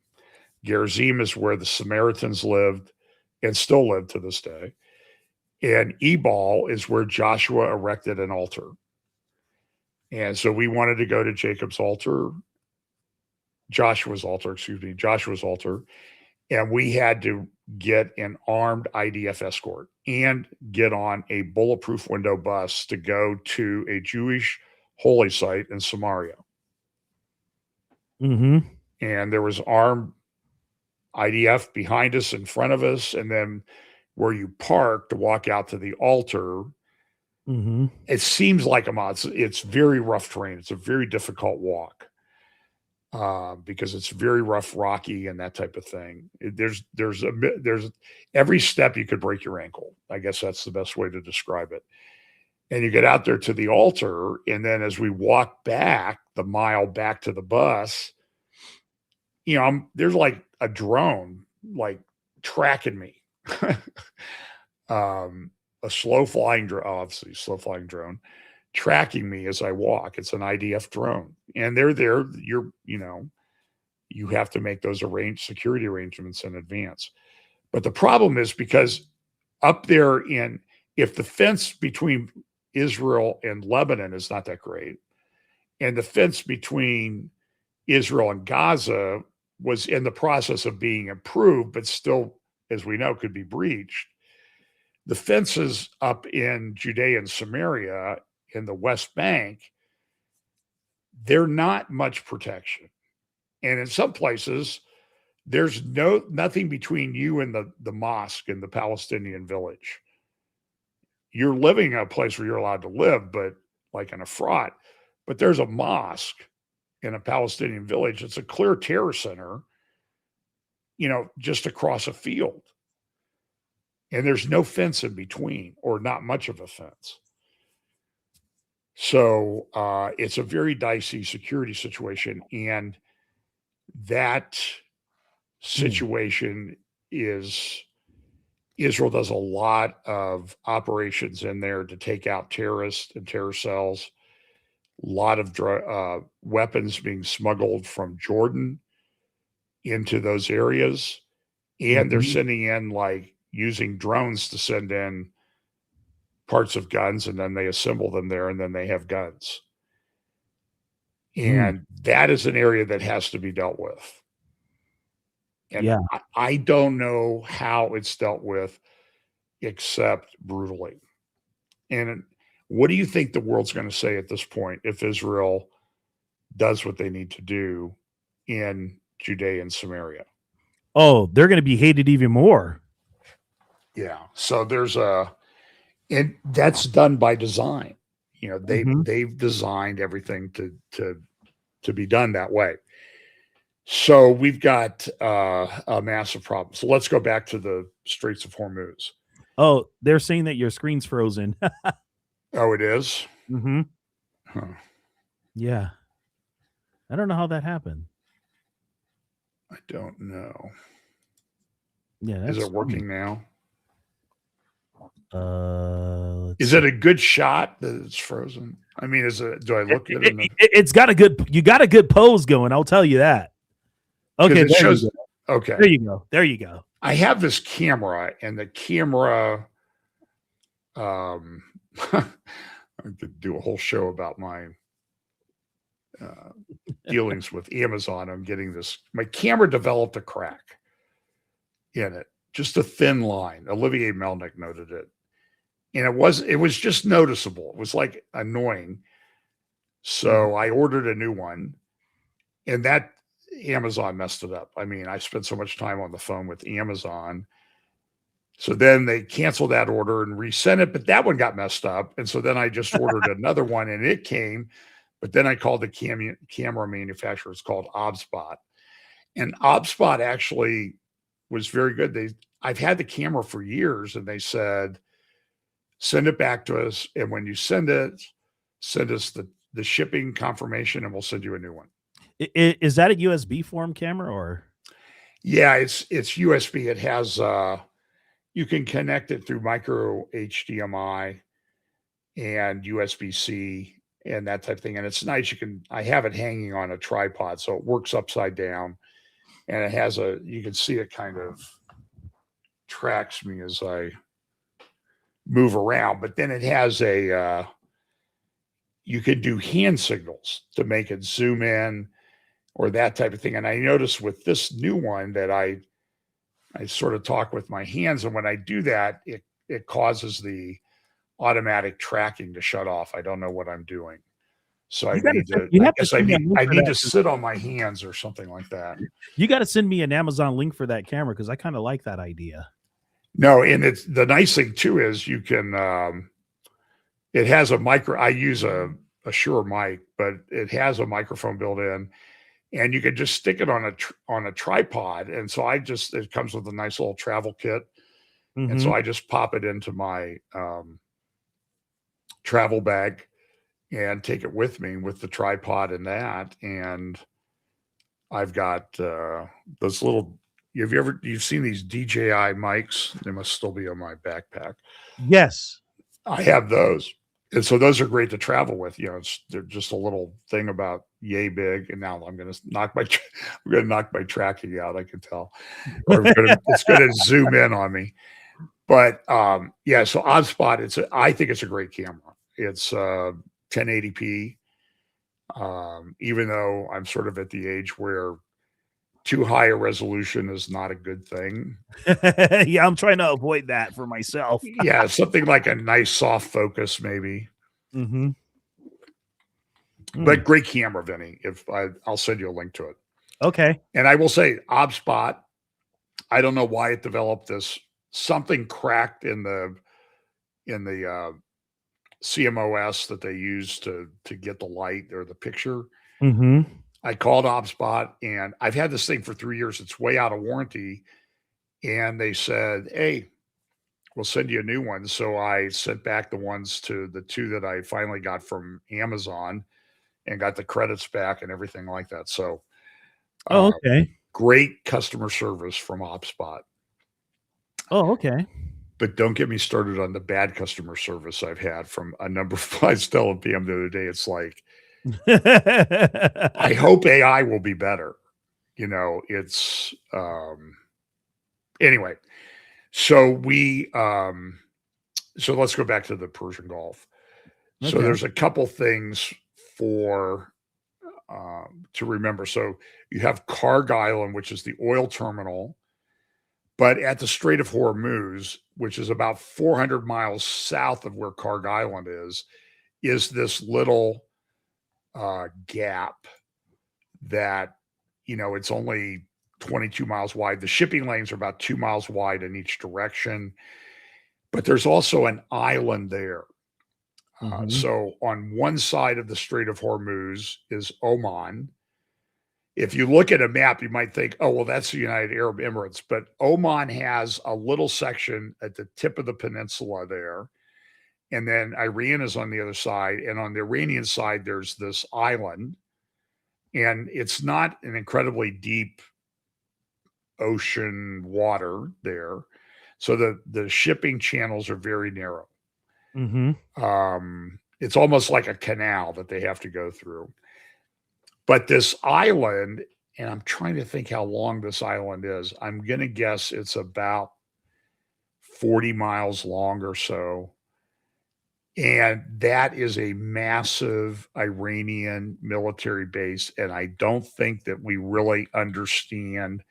Gerizim is where the Samaritans lived and still live to this day. And Ebal is where Joshua erected an altar. And so we wanted to go to Jacob's altar, Joshua's altar, and we had to get an armed IDF escort and get on a bulletproof window bus to go to a Jewish holy site in Samaria. Mm-hmm. And there was armed IDF behind us, in front of us, and then where you park to walk out to the altar. Mm-hmm. It seems like it's very rough terrain. It's a very difficult walk because it's very rough, rocky, and that type of thing. There's every step you could break your ankle. I guess that's the best way to describe it. And you get out there to the altar, and then as we walk back the mile back to the bus, there's like a drone like tracking me. A slow flying drone tracking me as I walk. It's an IDF drone, and they're there. You have to make those security arrangements in advance. But the problem is because up there if the fence between Israel and Lebanon is not that great, and the fence between Israel and Gaza was in the process of being improved, but still, as we know, could be breached. The fences up in Judea and Samaria in the West Bank, they're not much protection. And in some places, there's nothing between you and the mosque in the Palestinian village. You're living in a place where you're allowed to live, but like in a Efrat, but there's a mosque in a Palestinian village. It's a clear terror center, just across a field. And there's no fence in between, or not much of a fence. So it's a very dicey security situation. And that situation is, Israel does a lot of operations in there to take out terrorists and terror cells. A lot of weapons being smuggled from Jordan into those areas. And they're sending in using drones to send in parts of guns, and then they assemble them there, and then they have guns. And that is an area that has to be dealt with. And I don't know how it's dealt with except brutally. And what do you think the world's going to say at this point if Israel does what they need to do in Judea and Samaria? Oh, they're going to be hated even more. Yeah. So and that's done by design. They've designed everything to be done that way. So we've got a massive problem. So let's go back to the Straits of Hormuz. Oh, they're saying that your screen's frozen. Oh, it is? Mm-hmm. Huh. Yeah. I don't know how that happened. I don't know. Yeah. Is it working now? Is it a good shot that it's frozen? I mean, do I look at it? It's got you got a good pose going. I'll tell you that. Okay. Okay. There you go. I have this camera, and the camera, I could do a whole show about my dealings with Amazon. I'm getting this. My camera developed a crack in it, just a thin line. Olivier Melnick noted it. And it was just noticeable. It was like annoying. So I ordered a new one, and that Amazon messed it up. I mean, I spent so much time on the phone with Amazon. So then they canceled that order and resent it, but that one got messed up. And so then I just ordered another one, and it came, but then I called the camera manufacturer. It's called OBSBOT. And OBSBOT actually was very good. I've had the camera for years, and they said, send it back to us. And when you send it, send us the shipping confirmation and we'll send you a new one. Is that a USB form camera or? Yeah, it's USB. It has, you can connect it through micro HDMI and USB-C and that type of thing. And it's nice. I have it hanging on a tripod, so it works upside down, and it has you can see it kind of tracks me as I move around, but then it has you can do hand signals to make it zoom in or that type of thing. And I noticed with this new one that I sort of talk with my hands, and when I do that, it causes the automatic tracking to shut off. I don't know what I'm doing. So I need to sit on my hands or something like that. You got to send me an Amazon link for that camera, because I kind of like that idea. No, and it's the nice thing too is you can it has a I use a Shure mic, but it has a microphone built in, and you can just stick it on a tripod. And so it comes with a nice little travel kit. Mm-hmm. And so I just pop it into my travel bag and take it with me with the tripod and that. And I've got those little, you've seen these DJI mics? They must still be on my backpack. Yes. I have those. And so those are great to travel with. They're just a little thing about yay big. And now I'm going to knock my tracking out. I can tell, or it's going to zoom in on me. But yeah, so OddSpot, I think it's a great camera. It's 1080p. Even though I'm sort of at the age where too high a resolution is not a good thing. Yeah, I'm trying to avoid that for myself. Yeah, something like a nice soft focus, maybe. Mm-hmm. But great camera, Vinny. I'll send you a link to it. Okay. And I will say, OddSpot, I don't know why it developed this. Something cracked in the CMOS that they use to get the light or the picture. Mm-hmm. I called OddSpot, and I've had this thing for 3 years. It's way out of warranty. And they said, hey, we'll send you a new one. So I sent back the two that I finally got from Amazon and got the credits back and everything like that. So okay. Great customer service from OddSpot. Oh, okay. But don't get me started on the bad customer service I've had from a number of, I was telling PM the other day, it's like, I hope AI will be better. It's anyway. So so let's go back to the Persian Gulf. Okay. So there's a couple things to remember. So you have Karg Island, which is the oil terminal, but at the Strait of Hormuz, which is about 400 miles south of where Karg Island is this little gap that, it's only 22 miles wide. The shipping lanes are about 2 miles wide in each direction, but there's also an island there. Mm-hmm. So on one side of the Strait of Hormuz is Oman. If you look at a map, you might think, oh, well, that's the United Arab Emirates. But Oman has a little section at the tip of the peninsula there. And then Iran is on the other side. And on the Iranian side, there's this island. And it's not an incredibly deep ocean water there. So the shipping channels are very narrow. Mm-hmm. It's almost like a canal that they have to go through. But this island, and I'm trying to think how long this island is. I'm going to guess it's about 40 miles long or so. And that is a massive Iranian military base. And I don't think that we really understand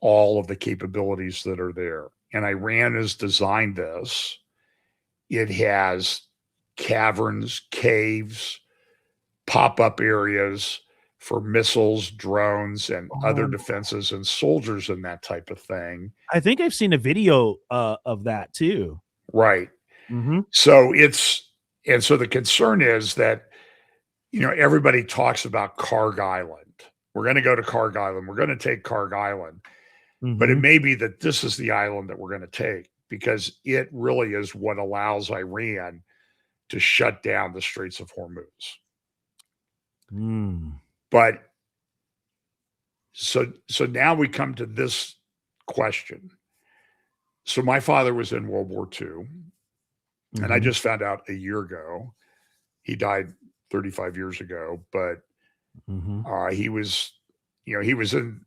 all of the capabilities that are there. And Iran has designed this. It has caverns, caves, pop-up areas for missiles, drones, and other defenses and soldiers and that type of thing. I think I've seen a video of that too. Right. Mm-hmm. So so the concern is that, everybody talks about Karg Island. We're going to go to Karg Island. We're going to take Karg Island. But it may be that this is the island that we're going to take, because it really is what allows Iran to shut down the Straits of Hormuz. But so now we come to this question. So my father was in World War II, and I just found out a year ago. He died 35 years ago, but he was, he was in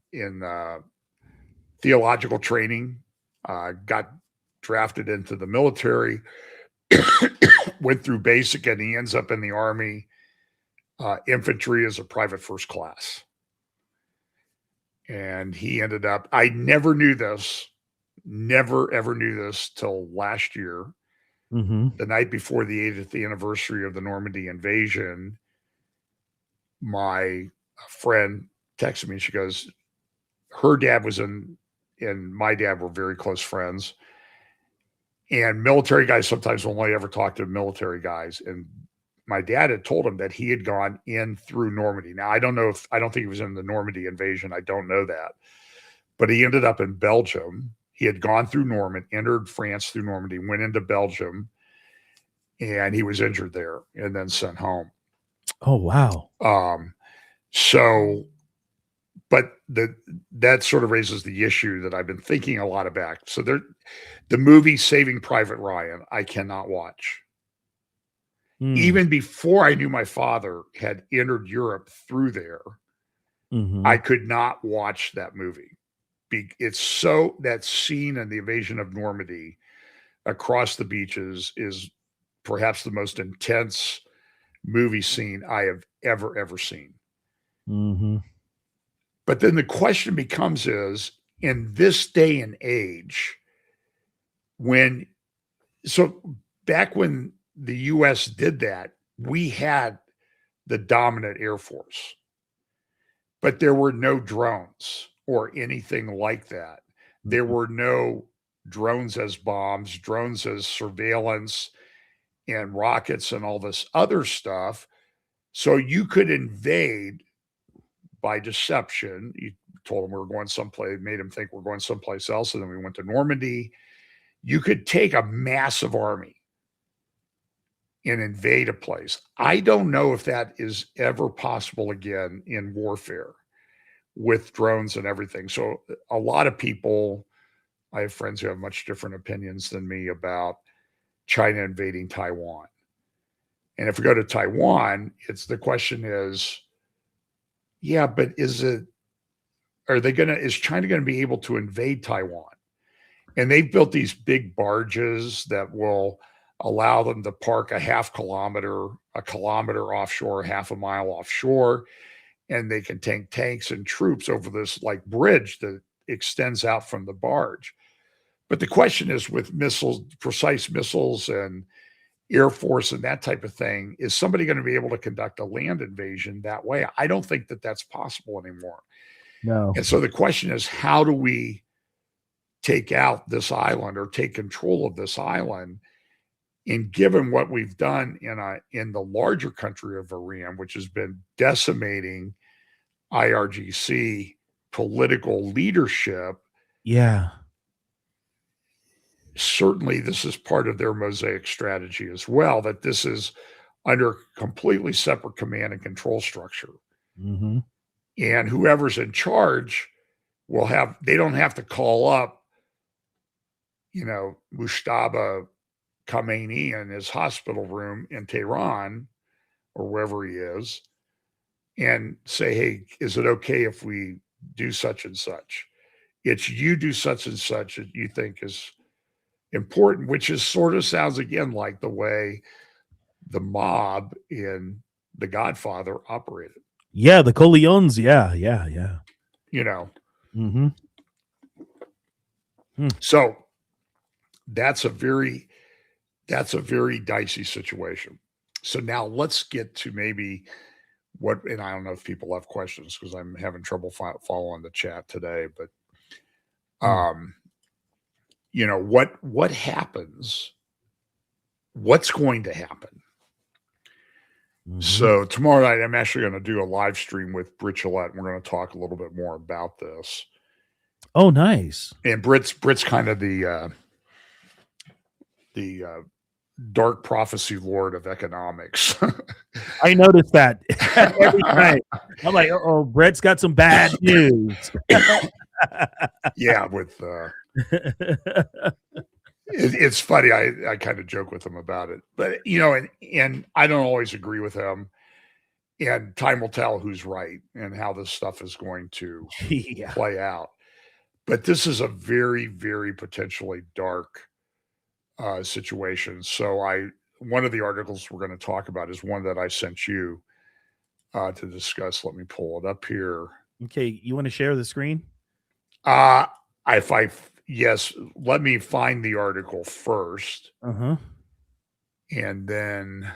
theological training, got drafted into the military, went through basic, and he ends up in the Army, infantry as a private first class. And he ended up, I never knew this, never ever knew this till last year. The night before the 80th anniversary of the Normandy invasion, my friend texted me. She goes, her dad was in, and my dad were very close friends. And military guys sometimes only ever talk to military guys. And my dad had told him that he had gone in through Normandy. Now, I don't think he was in the Normandy invasion. I don't know that. But he ended up in Belgium. He had gone through Normandy, entered France through Normandy, went into Belgium, and he was injured there and then sent home. Oh, wow. But that sort of raises the issue that I've been thinking a lot about. So the movie Saving Private Ryan, I cannot watch. Even before I knew my father had entered Europe through there, I could not watch that movie. It's so, that scene in the invasion of Normandy across the beaches is perhaps the most intense movie scene I have ever seen. But then the question becomes is, in this day and age, back when the U.S. did that, we had the dominant Air Force, but there were no drones or anything like that. There were no drones as bombs, drones as surveillance, and rockets and all this other stuff. So you could invade by deception. You told them we were going someplace, made them think we're going someplace else, and then we went to Normandy. You could take a massive army and invade a place. I don't know if that is ever possible again in warfare with drones and everything. So a lot of people, I have friends who have much different opinions than me about China invading Taiwan. And if we go to Taiwan, the question is, yeah, but is China going to be able to invade Taiwan? And they've built these big barges that will allow them to park a kilometer offshore, half a mile offshore, and they can tank tanks and troops over this like bridge that extends out from the barge. But the question is, with missiles, precise missiles and Air Force and that type of thing, is somebody going to be able to conduct a land invasion that way? I don't think that that's possible anymore. No. And so the question is, how do we take out this island or take control of this island? And given what we've done in the larger country of Iran, which has been decimating IRGC political leadership, certainly this is part of their mosaic strategy as well, that this is under a completely separate command and control structure. And whoever's in charge they don't have to call up, Mustafa Khamenei in his hospital room in Tehran or wherever he is and say, hey, is it okay if we do such and such? It's you do such and such that you think is important, which is sort of sounds again like the way the mob in The Godfather operated. Yeah, the Corleones. Yeah. So that's a very dicey situation. So now let's get to maybe and I don't know if people have questions because I'm having trouble following the chat today, but what happens? What's going to happen? So tomorrow night, I'm actually going to do a live stream with Brit Gillette, and we're going to talk a little bit more about this. Oh, nice. And Brit's kind of the dark prophecy lord of economics. I noticed that every time. I'm like, oh, Brett's got some bad news. Yeah, with it's funny. I kind of joke with him about it, but and I don't always agree with him. And time will tell who's right and how this stuff is going to play out. But this is a very, very potentially dark situation. So one of the articles we're going to talk about is one that I sent you to discuss. Let me pull it up here. Okay, you want to share the screen? Yes, let me find the article first. Uh-huh. And then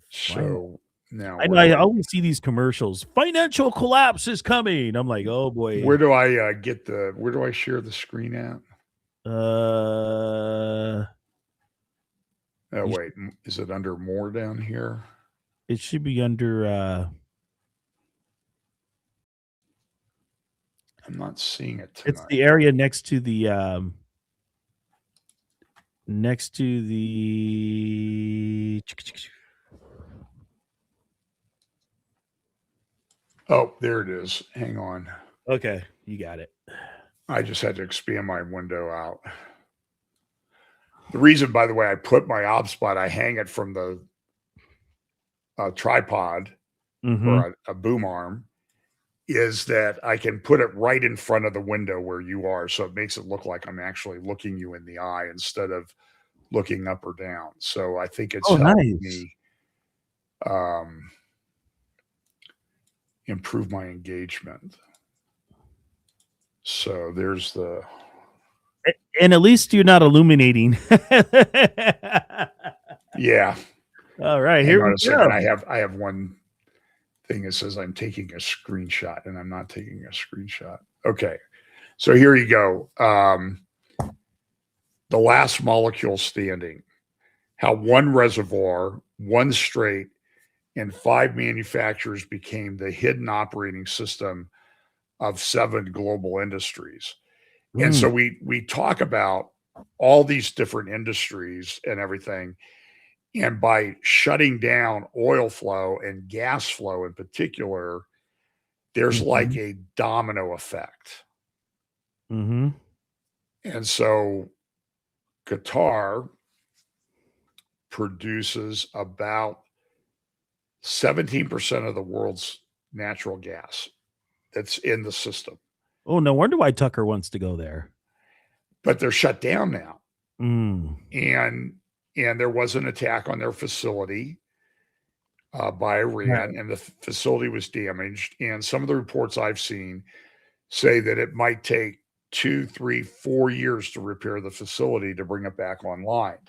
so now I always see these commercials. Financial collapse is coming. I'm like, oh boy. Where do I where do I share the screen at? Oh wait, is it under more down here? It should be under I'm not seeing it tonight. It's the area next to the Oh, there it is. Hang on. Okay, you got it. I just had to expand my window out. The reason, by the way, I put my OBSpot, I hang it from the tripod or a boom arm, is that I can put it right in front of the window where you are. So it makes it look like I'm actually looking you in the eye instead of looking up or down. So I think it's helping me improve my engagement. So there's the... And at least you're not illuminating. Yeah. All right. Here we go. I have one thing that says I'm taking a screenshot, and I'm not taking a screenshot. Okay. So here you go. The last molecule standing. How one reservoir, one strait, and 5 manufacturers became the hidden operating system of 7 global industries. And so we talk about all these different industries and everything. And by shutting down oil flow and gas flow in particular, there's like a domino effect. And so Qatar produces about 17% of the world's natural gas that's in the system. Oh, no wonder why Tucker wants to go there. But they're shut down now. And there was an attack on their facility by Iran, and the facility was damaged. And some of the reports I've seen say that it might take 2, 3, 4 years to repair the facility to bring it back online.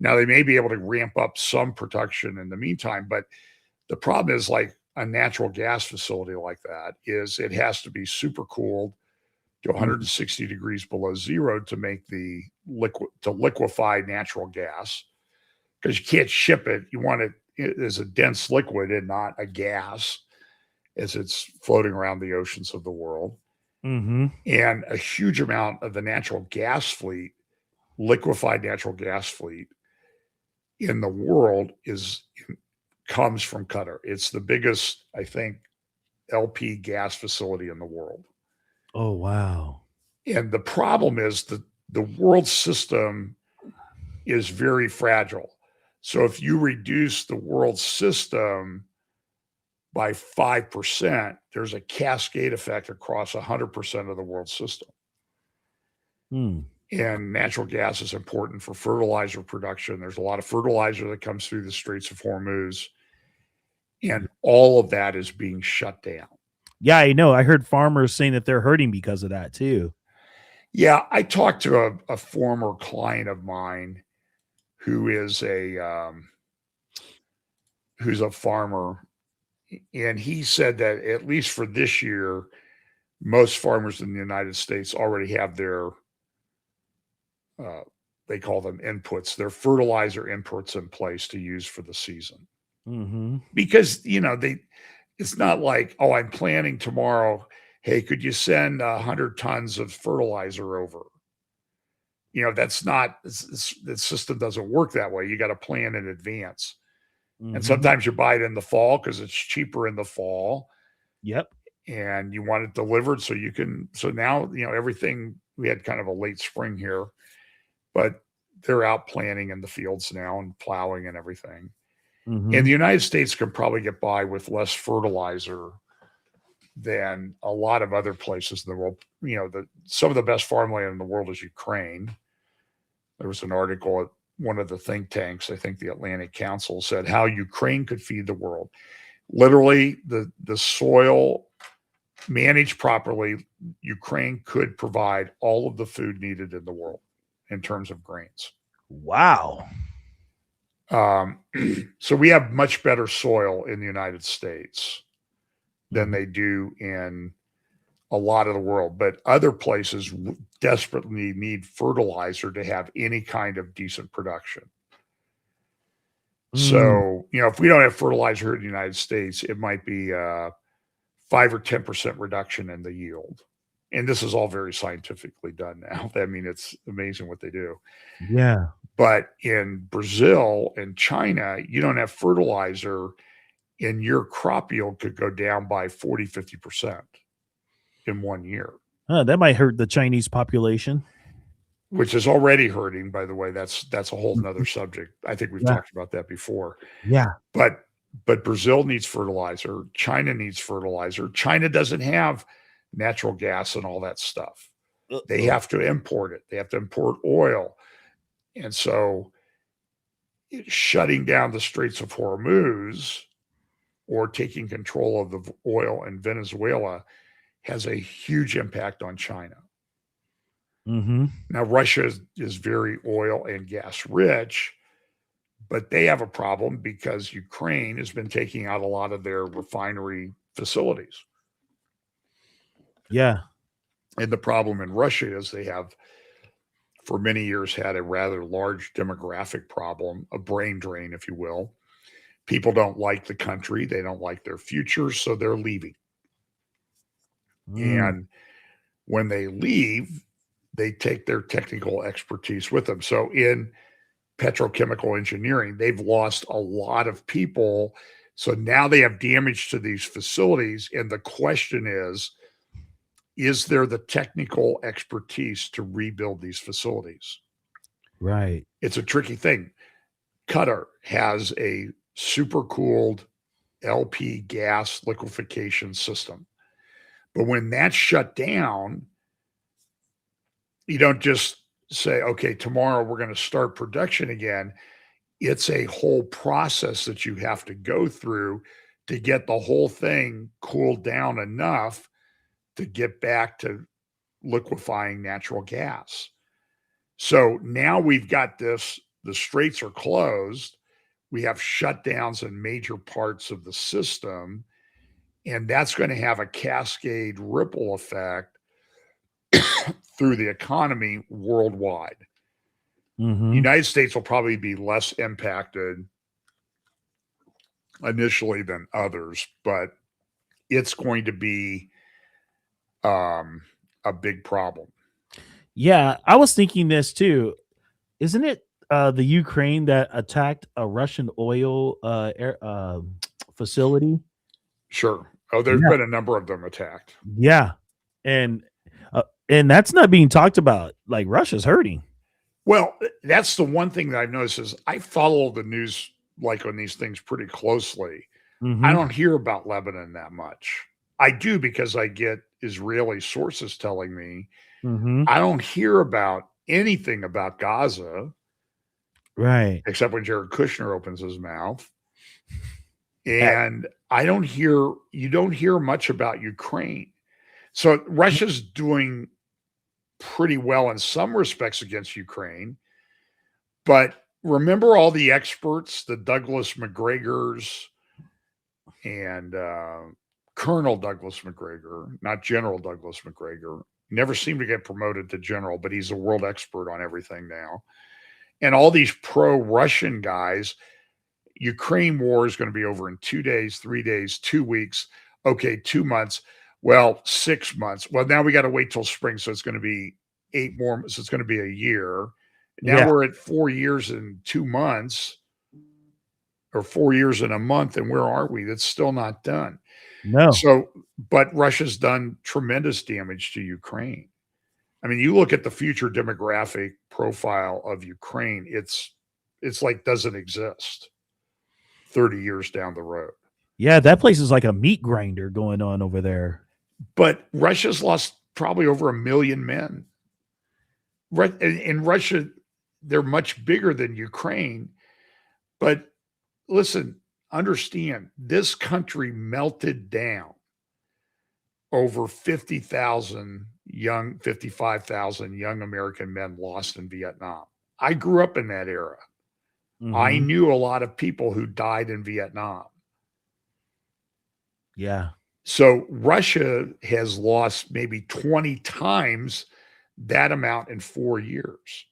Now, they may be able to ramp up some production in the meantime, but the problem is, like a natural gas facility like that, is it has to be super cooled to 160 degrees below zero to make the liquefy natural gas, because you can't ship it. You want it as a dense liquid and not a gas as it's floating around the oceans of the world. And a huge amount of the natural gas fleet, liquefied natural gas fleet in the world comes from Qatar. It's the biggest, I think, LP gas facility in the world. Oh, wow. And the problem is that the world system is very fragile. So if you reduce the world system by 5%, there's a cascade effect across 100% of the world system. And natural gas is important for fertilizer production. There's a lot of fertilizer that comes through the Straits of Hormuz. And all of that is being shut down. Yeah, I know. I heard farmers saying that they're hurting because of that too. Yeah, I talked to a former client of mine who is who's a farmer, and he said that at least for this year, most farmers in the United States already have their they call them inputs, their fertilizer inputs in place to use for the season. Because it's not like, oh, I'm planning tomorrow. Hey, could you send 100 tons of fertilizer over? That's not, the system doesn't work that way. You got to plan in advance. And sometimes you buy it in the fall because it's cheaper in the fall. Yep. And you want it delivered so now, everything, we had kind of a late spring here, but they're out planting in the fields now and plowing and everything. And the United States can probably get by with less fertilizer than a lot of other places in the world. Some of the best farmland in the world is Ukraine. There was an article at one of the think tanks, I think the Atlantic Council, said how Ukraine could feed the world. Literally, the soil managed properly, Ukraine could provide all of the food needed in the world in terms of grains. Wow. So we have much better soil in the United States than they do in a lot of the world, but other places desperately need fertilizer to have any kind of decent production. So, if we don't have fertilizer here in the United States, it might be 5 or 10% reduction in the yield. And this is all very scientifically done now. I mean, it's amazing what they do. Yeah. But in Brazil and China, you don't have fertilizer and your crop yield could go down by 40, 50% in 1 year. That might hurt the Chinese population. Which is already hurting, by the way. That's a whole nother subject. I think we've talked about that before. Yeah. But Brazil needs fertilizer. China needs fertilizer. China doesn't have natural gas and all that stuff. They have to import it. They have to import oil. And so shutting down the Straits of Hormuz or taking control of the oil in Venezuela has a huge impact on China. Now, Russia is very oil and gas rich, but they have a problem because Ukraine has been taking out a lot of their refinery facilities. Yeah. And the problem in Russia is they have, for many years, had a rather large demographic problem, a brain drain, if you will. People don't like the country. They don't like their future, so they're leaving. And when they leave, they take their technical expertise with them. So in petrochemical engineering, they've lost a lot of people. So now they have damage to these facilities. And the question is there the technical expertise to rebuild these facilities? Right. It's a tricky thing. Qatar has a supercooled LP gas liquefaction system. But when that's shut down, you don't just say, okay, tomorrow we're going to start production again. It's a whole process that you have to go through to get the whole thing cooled down enough to get back to liquefying natural gas. So now we've got this, the straits are closed. We have shutdowns in major parts of the system, and that's going to have a cascade ripple effect through the economy worldwide. The United States will probably be less impacted initially than others, but it's going to be a big problem. Yeah, I was thinking this too. Isn't it the Ukraine that attacked a Russian oil facility? Sure. Oh, there's been a number of them attacked. Yeah, and that's not being talked about. Like, Russia's hurting. Well, that's the one thing that I've noticed is I follow the news like on these things pretty closely. I don't hear about Lebanon that much. I do because I get Israeli sources telling me. I don't hear about anything about Gaza. Right. Except when Jared Kushner opens his mouth. And you don't hear much about Ukraine. So Russia's doing pretty well in some respects against Ukraine. But remember all the experts, the Douglas McGregors and Colonel Douglas McGregor, not General Douglas McGregor, never seemed to get promoted to general, but he's a world expert on everything now. And all these pro-Russian guys, Ukraine war is going to be over in 2 days, 3 days, 2 weeks. Okay, 2 months. Well, 6 months. Well, now we got to wait till spring. So it's going to be 8 more months. So it's going to be a year. Now we're at 4 years and 2 months, or 4 years and a month. And where are we? That's still not done. No. So, but Russia's done tremendous damage to Ukraine. I mean, you look at the future demographic profile of Ukraine, it's like doesn't exist 30 years down the road. Yeah, that place is like a meat grinder going on over there. But Russia's lost probably over 1 million men. In Russia, they're much bigger than Ukraine. But listen, understand, this country melted down over 55,000 young American men lost in Vietnam. I grew up in that era. Mm-hmm. I knew a lot of people who died in Vietnam. Yeah. So Russia has lost maybe 20 times that amount in 4 years.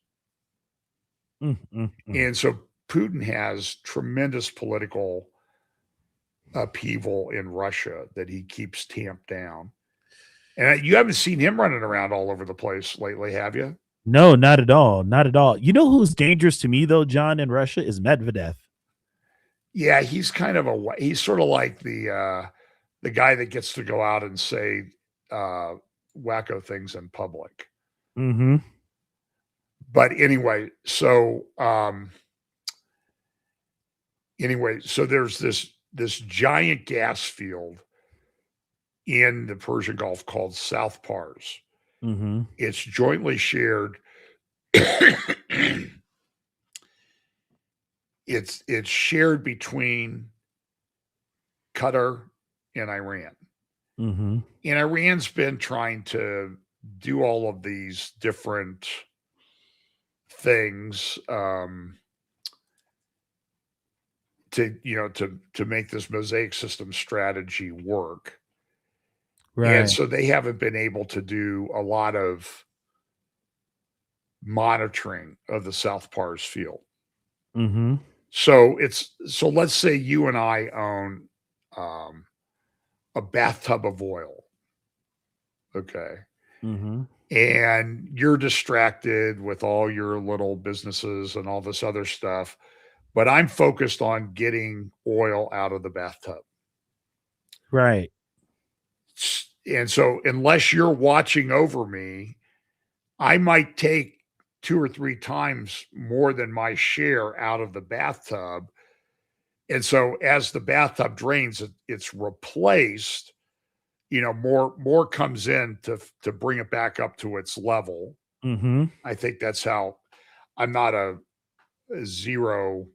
And so Putin has tremendous political upheaval in Russia that he keeps tamped down. And you haven't seen him running around all over the place lately, have you? No, not at all. Not at all. You know who's dangerous to me, though, John, in Russia is Medvedev. Yeah, he's kind of he's sort of like the guy that gets to go out and say wacko things in public. Mm-hmm. But anyway, so there's this giant gas field in the Persian Gulf called South Pars. Mm-hmm. It's jointly shared. It's shared between Qatar and Iran. Mm-hmm. And Iran's been trying to do all of these different things to make this mosaic system strategy work. Right. And so they haven't been able to do a lot of monitoring of the South Pars field. Mm-hmm. So let's say you and I own a bathtub of oil. Okay. Mm-hmm. And you're distracted with all your little businesses and all this other stuff, but I'm focused on getting oil out of the bathtub. Right. And so unless you're watching over me, I might take 2 or 3 times more than my share out of the bathtub. And so as the bathtub drains, it's replaced, more comes in to bring it back up to its level. Mm-hmm. I think that's how. I'm not a zero,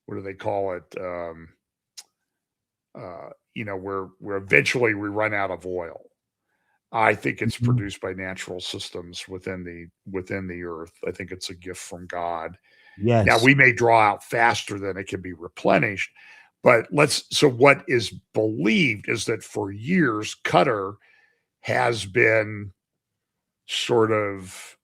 what do they call it? Where eventually we run out of oil. I think it's produced by natural systems within the earth. I think it's a gift from God. Yes. Now we may draw out faster than it can be replenished, but so what is believed is that for years, Qatar has been sort of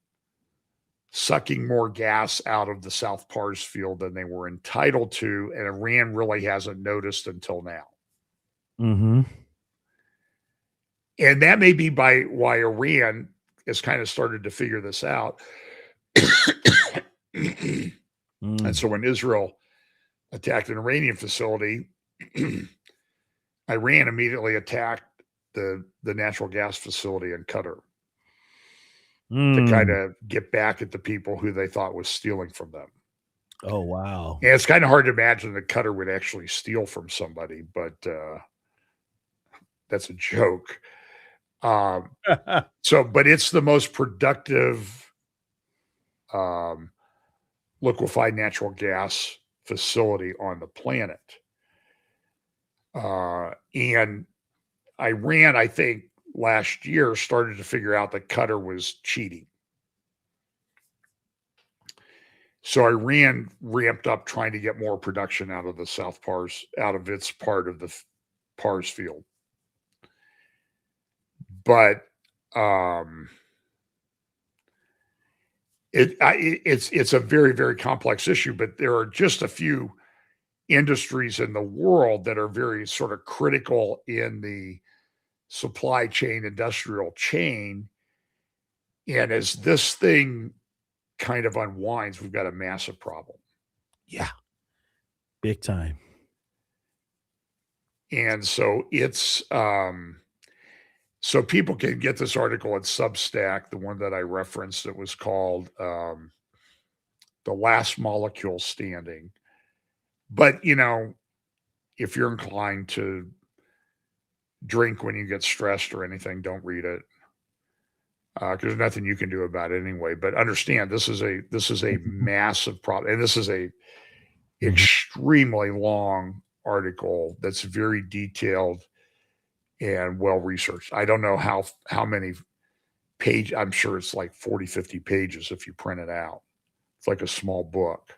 sucking more gas out of the South Pars field than they were entitled to, and Iran really hasn't noticed until now. Mm-hmm. And that may be why Iran has kind of started to figure this out. And so when Israel attacked an Iranian facility, Iran immediately attacked the natural gas facility in Qatar to kind of get back at the people who they thought was stealing from them. Oh, wow. And it's kind of hard to imagine that Qatar would actually steal from somebody, but that's a joke. But it's the most productive liquefied natural gas facility on the planet. And Iran, I think, last year started to figure out that Qatar was cheating. So Iran ramped up trying to get more production out of the South Pars, out of its part of the Pars field. But it's a very, very complex issue, but there are just a few industries in the world that are very sort of critical in the supply chain, industrial chain. And as this thing kind of unwinds, we've got a massive problem. Yeah. Big time. And so it's so people can get this article at Substack, the one that I referenced. It was called The Last Molecule Standing. But, you know, if you're inclined to drink when you get stressed or anything, don't read it. Because there's nothing you can do about it anyway. But understand, this is a massive problem. And this is a extremely long article that's very detailed and well researched. I don't know how many pages. I'm sure it's like 40, 50 pages if you print it out. It's like a small book.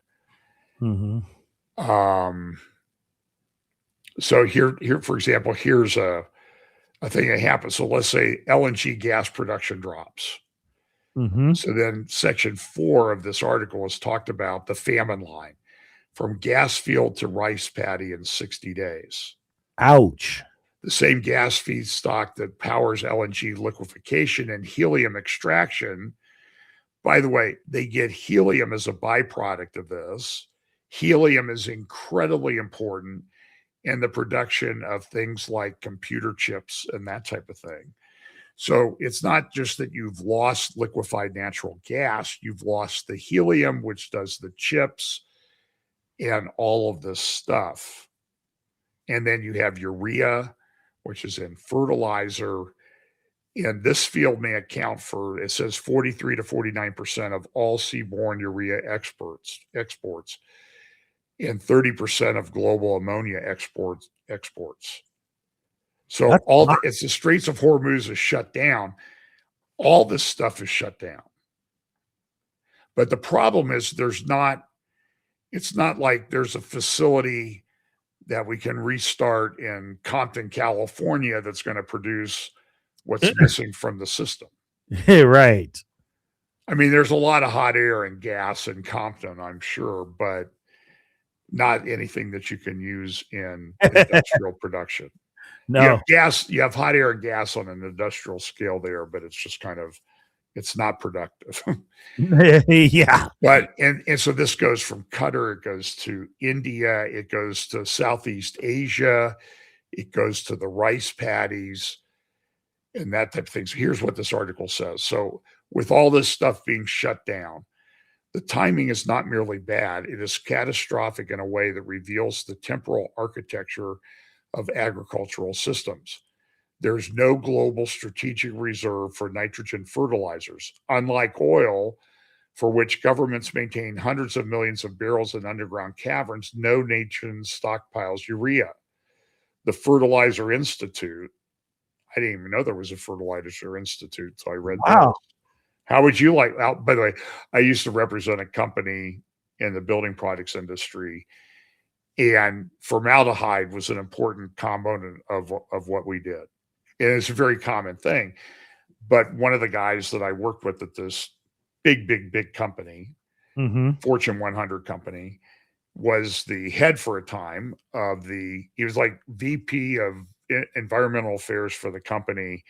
So here, for example, here's a thing that happens. So let's say LNG gas production drops. So then section 4 of this article has talked about the famine line from gas field to rice paddy in 60 days. Ouch. The same gas feedstock that powers LNG liquefaction and helium extraction. By the way, they get helium as a byproduct of this. Helium is incredibly important in the production of things like computer chips and that type of thing. So it's not just that you've lost liquefied natural gas, you've lost the helium, which does the chips and all of this stuff. And then you have urea, which is in fertilizer. And this field may account for, it says 43 to 49% of all seaborne urea exports, and 30% of global ammonia exports. So it's the Straits of Hormuz is shut down. All this stuff is shut down. But the problem is it's not like there's a facility that we can restart in Compton, California that's going to produce what's missing from the system. Right. I mean, there's a lot of hot air and gas in Compton, I'm sure, but not anything that you can use in industrial production. No. You have hot air and gas on an industrial scale there, but it's just kind of, it's not productive. Yeah. But, and so this goes from Qatar, it goes to India, it goes to Southeast Asia, it goes to the rice paddies and that type of thing. So here's what this article says. So with all this stuff being shut down, the timing is not merely bad, it is catastrophic in a way that reveals the temporal architecture of agricultural systems. There's no global strategic reserve for nitrogen fertilizers, unlike oil, for which governments maintain hundreds of millions of barrels in underground caverns. No nation stockpiles urea. The Fertilizer Institute, I didn't even know there was a Fertilizer Institute, so I read that. How would you like, by the way, I used to represent a company in the building products industry, and formaldehyde was an important component of what we did. And it's a very common thing. But one of the guys that I worked with at this big company, Fortune 100 company, was the head for a time of he was like VP of environmental affairs for the company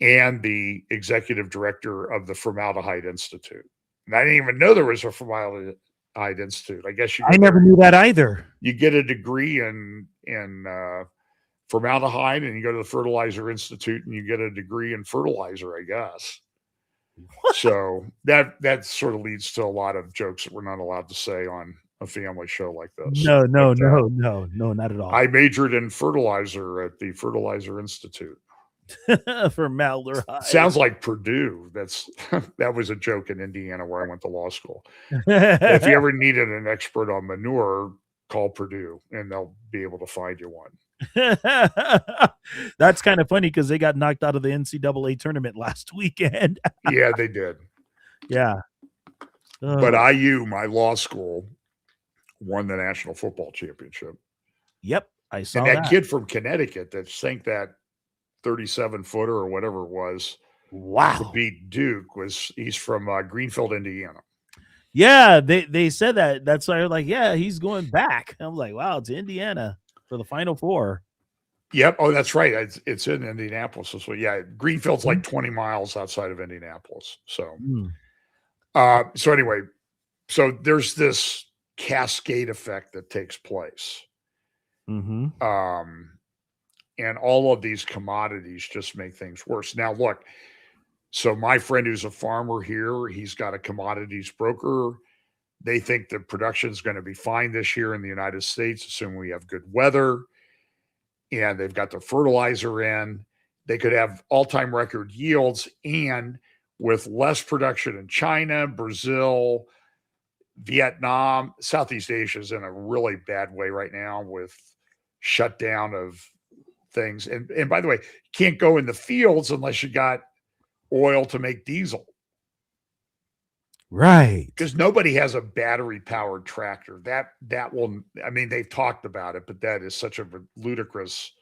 and the executive director of the Formaldehyde Institute. And I didn't even know there was a Formaldehyde Institute. I guess I never knew that either. You get a degree in formaldehyde and you go to the Fertilizer Institute and you get a degree in fertilizer, I guess. So that sort of leads to a lot of jokes that we're not allowed to say on a family show like this. No, not at all. I majored in fertilizer at the Fertilizer Institute. Formaldehyde. Sounds like Purdue. That was a joke in Indiana where I went to law school. If you ever needed an expert on manure, call Purdue and they'll be able to find you one. That's kind of funny because they got knocked out of the NCAA tournament last weekend. Yeah, they did. Yeah. But IU, my law school, won the national football championship. Yep, I saw that kid from Connecticut that sank that 37-footer or whatever it was. Wow. To beat Duke he's from Greenfield, Indiana. Yeah, they said that. That's why they're like, yeah, he's going back. I'm like, wow, to Indiana for the Final Four. Yep. Oh, that's right. It's in Indianapolis. So yeah, Greenfield's like 20 miles outside of Indianapolis. So, so anyway, so there's this cascade effect that takes place. And all of these commodities just make things worse. Now, look, so my friend who's a farmer here, he's got a commodities broker. They think the production is going to be fine this year in the United States, assuming we have good weather. And they've got their fertilizer in. They could have all-time record yields, and with less production in China, Brazil, Vietnam, Southeast Asia is in a really bad way right now with shutdown of things. And by the way, you can't go in the fields unless you got oil to make diesel. Right. Because nobody has a battery-powered tractor. That will, I mean, they've talked about it, but that is such a ludicrous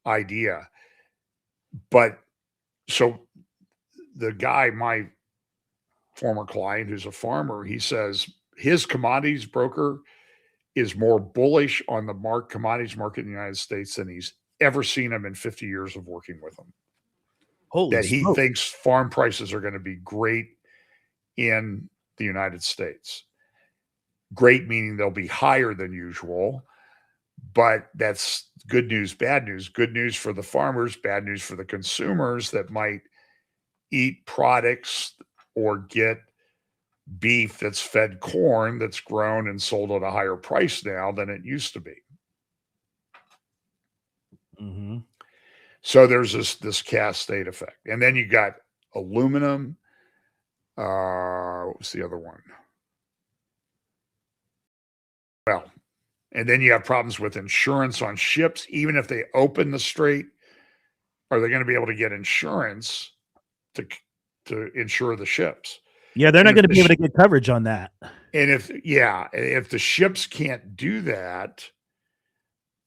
idea. But so the guy, my former client who's a farmer, he says his commodities broker is more bullish on the commodities market in the United States than he's ever seen him in 50 years of working with him. Holy that he smoke. thinks farm prices are going to be great in the United States. Great meaning they'll be higher than usual, but that's good news, bad news. Good news for the farmers, bad news for the consumers that might eat products or get beef that's fed corn that's grown and sold at a higher price now than it used to be. So there's this cascade effect. And then you got aluminum. What was the other one? Well, and then you have problems with insurance on ships. Even if they open the strait, are they going to be able to get insurance to insure the ships? Yeah, they're not going to be able to get coverage on that. And if the ships can't do that,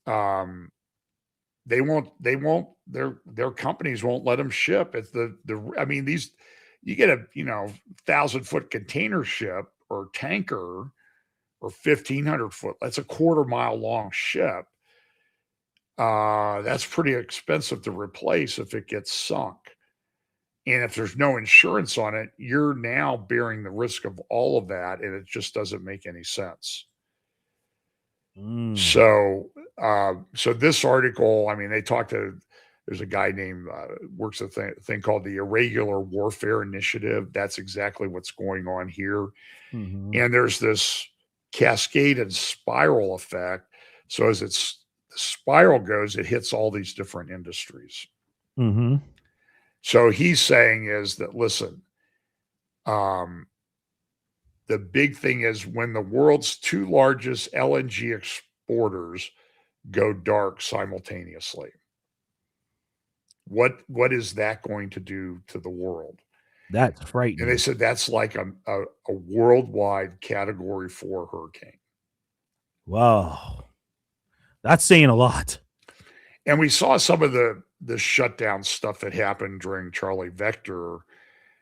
they won't their companies won't let them ship. It's I mean, these, you get a 1,000-foot container ship or tanker or 1,500 foot, that's a quarter-mile long ship. That's pretty expensive to replace if it gets sunk. And if there's no insurance on it, you're now bearing the risk of all of that, and it just doesn't make any sense. So this article, I mean, they talked to, there's a guy named, works a thing called the Irregular Warfare Initiative. That's exactly what's going on here. And there's this cascade and spiral effect. So as the spiral goes, it hits all these different industries. So he's saying is that, listen, the big thing is when the world's two largest LNG exporters go dark simultaneously, what is that going to do to the world? That's frightening. And they said that's like a worldwide Category 4 hurricane. Wow. That's saying a lot. And we saw some of the shutdown stuff that happened during Charlie Vector,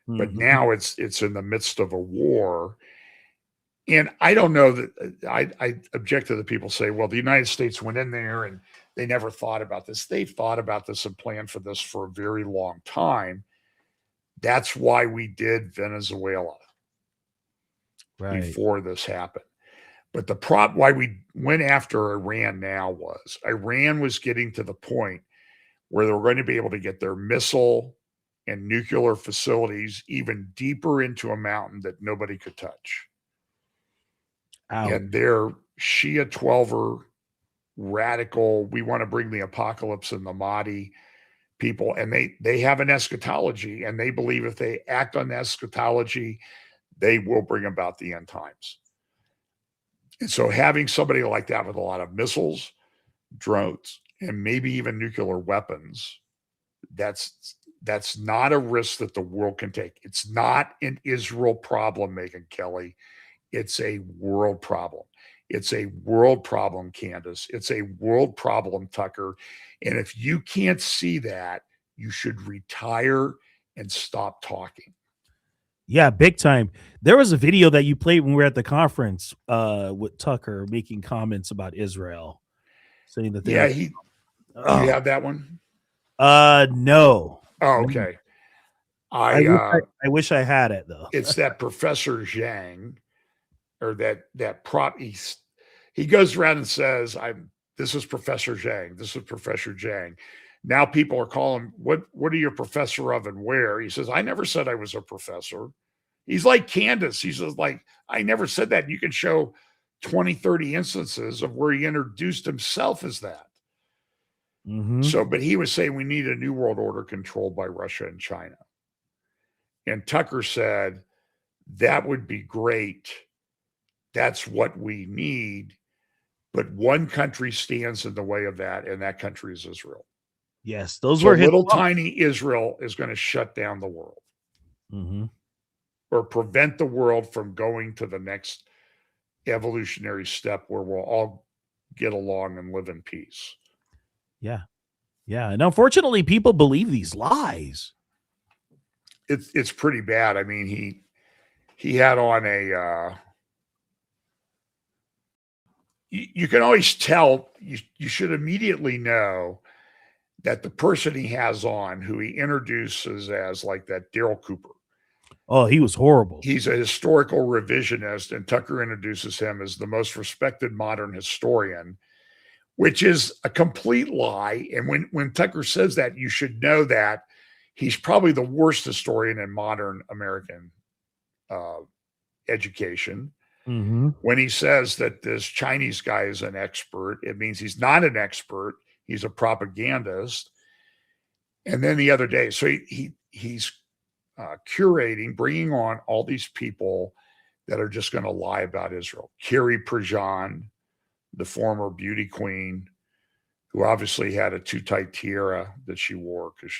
but now it's in the midst of a war. And I don't know that I object to the people say, well, the United States went in there and they never thought about this. They've thought about this and planned for this for a very long time. That's why we did Venezuela before this happened. But the problem why we went after Iran now was Iran was getting to the point where they were going to be able to get their missile and nuclear facilities even deeper into a mountain that nobody could touch. And they're Shia 12er, radical, we want to bring the apocalypse in the Mahdi people. And they have an eschatology, and they believe if they act on the eschatology, they will bring about the end times. And so having somebody like that with a lot of missiles, drones, and maybe even nuclear weapons, that's not a risk that the world can take. It's not an Israel problem, Megyn Kelly. It's a world problem. It's a world problem, Candace. It's a world problem, Tucker. And if you can't see that, you should retire and stop talking. Yeah, big time. There was a video that you played when we were at the conference with Tucker making comments about Israel, saying that Yeah, they're you have that one? no. Oh, No. okay. I wish I had it though. It's that Professor Zhang, or that prop. He goes around and says, this is Professor Zhang. This is Professor Zhang. Now people are calling, what are you a professor of and where? He says, I never said I was a professor. He's like Candace. He's just like, I never said that. You can show 20, 30 instances of where he introduced himself as that. Mm-hmm. So, but he was saying we need a new world order controlled by Russia and China. And Tucker said, that would be great. That's what we need. But one country stands in the way of that, and that country is Israel. Yes, those so were his little quotes. tiny Israel is going to shut down the world, Mm-hmm. or prevent the world from going to the next evolutionary step where we'll all get along and live in peace. Yeah. Yeah. And unfortunately, people believe these lies. It's pretty bad. I mean, he had on a you can always tell, you should immediately know that the person he has on, who he introduces as like that Daryl Cooper. Oh, he was horrible. He's a historical revisionist, and Tucker introduces him as the most respected modern historian, which is a complete lie. And when Tucker says that, you should know that he's probably the worst historian in modern American education. Mm-hmm. When he says that this Chinese guy is an expert, it means he's not an expert. He's a propagandist. And then the other day, so he's curating, bringing on all these people that are just going to lie about Israel. Carrie Prejean, the former beauty queen, who obviously had a too tight tiara that she wore because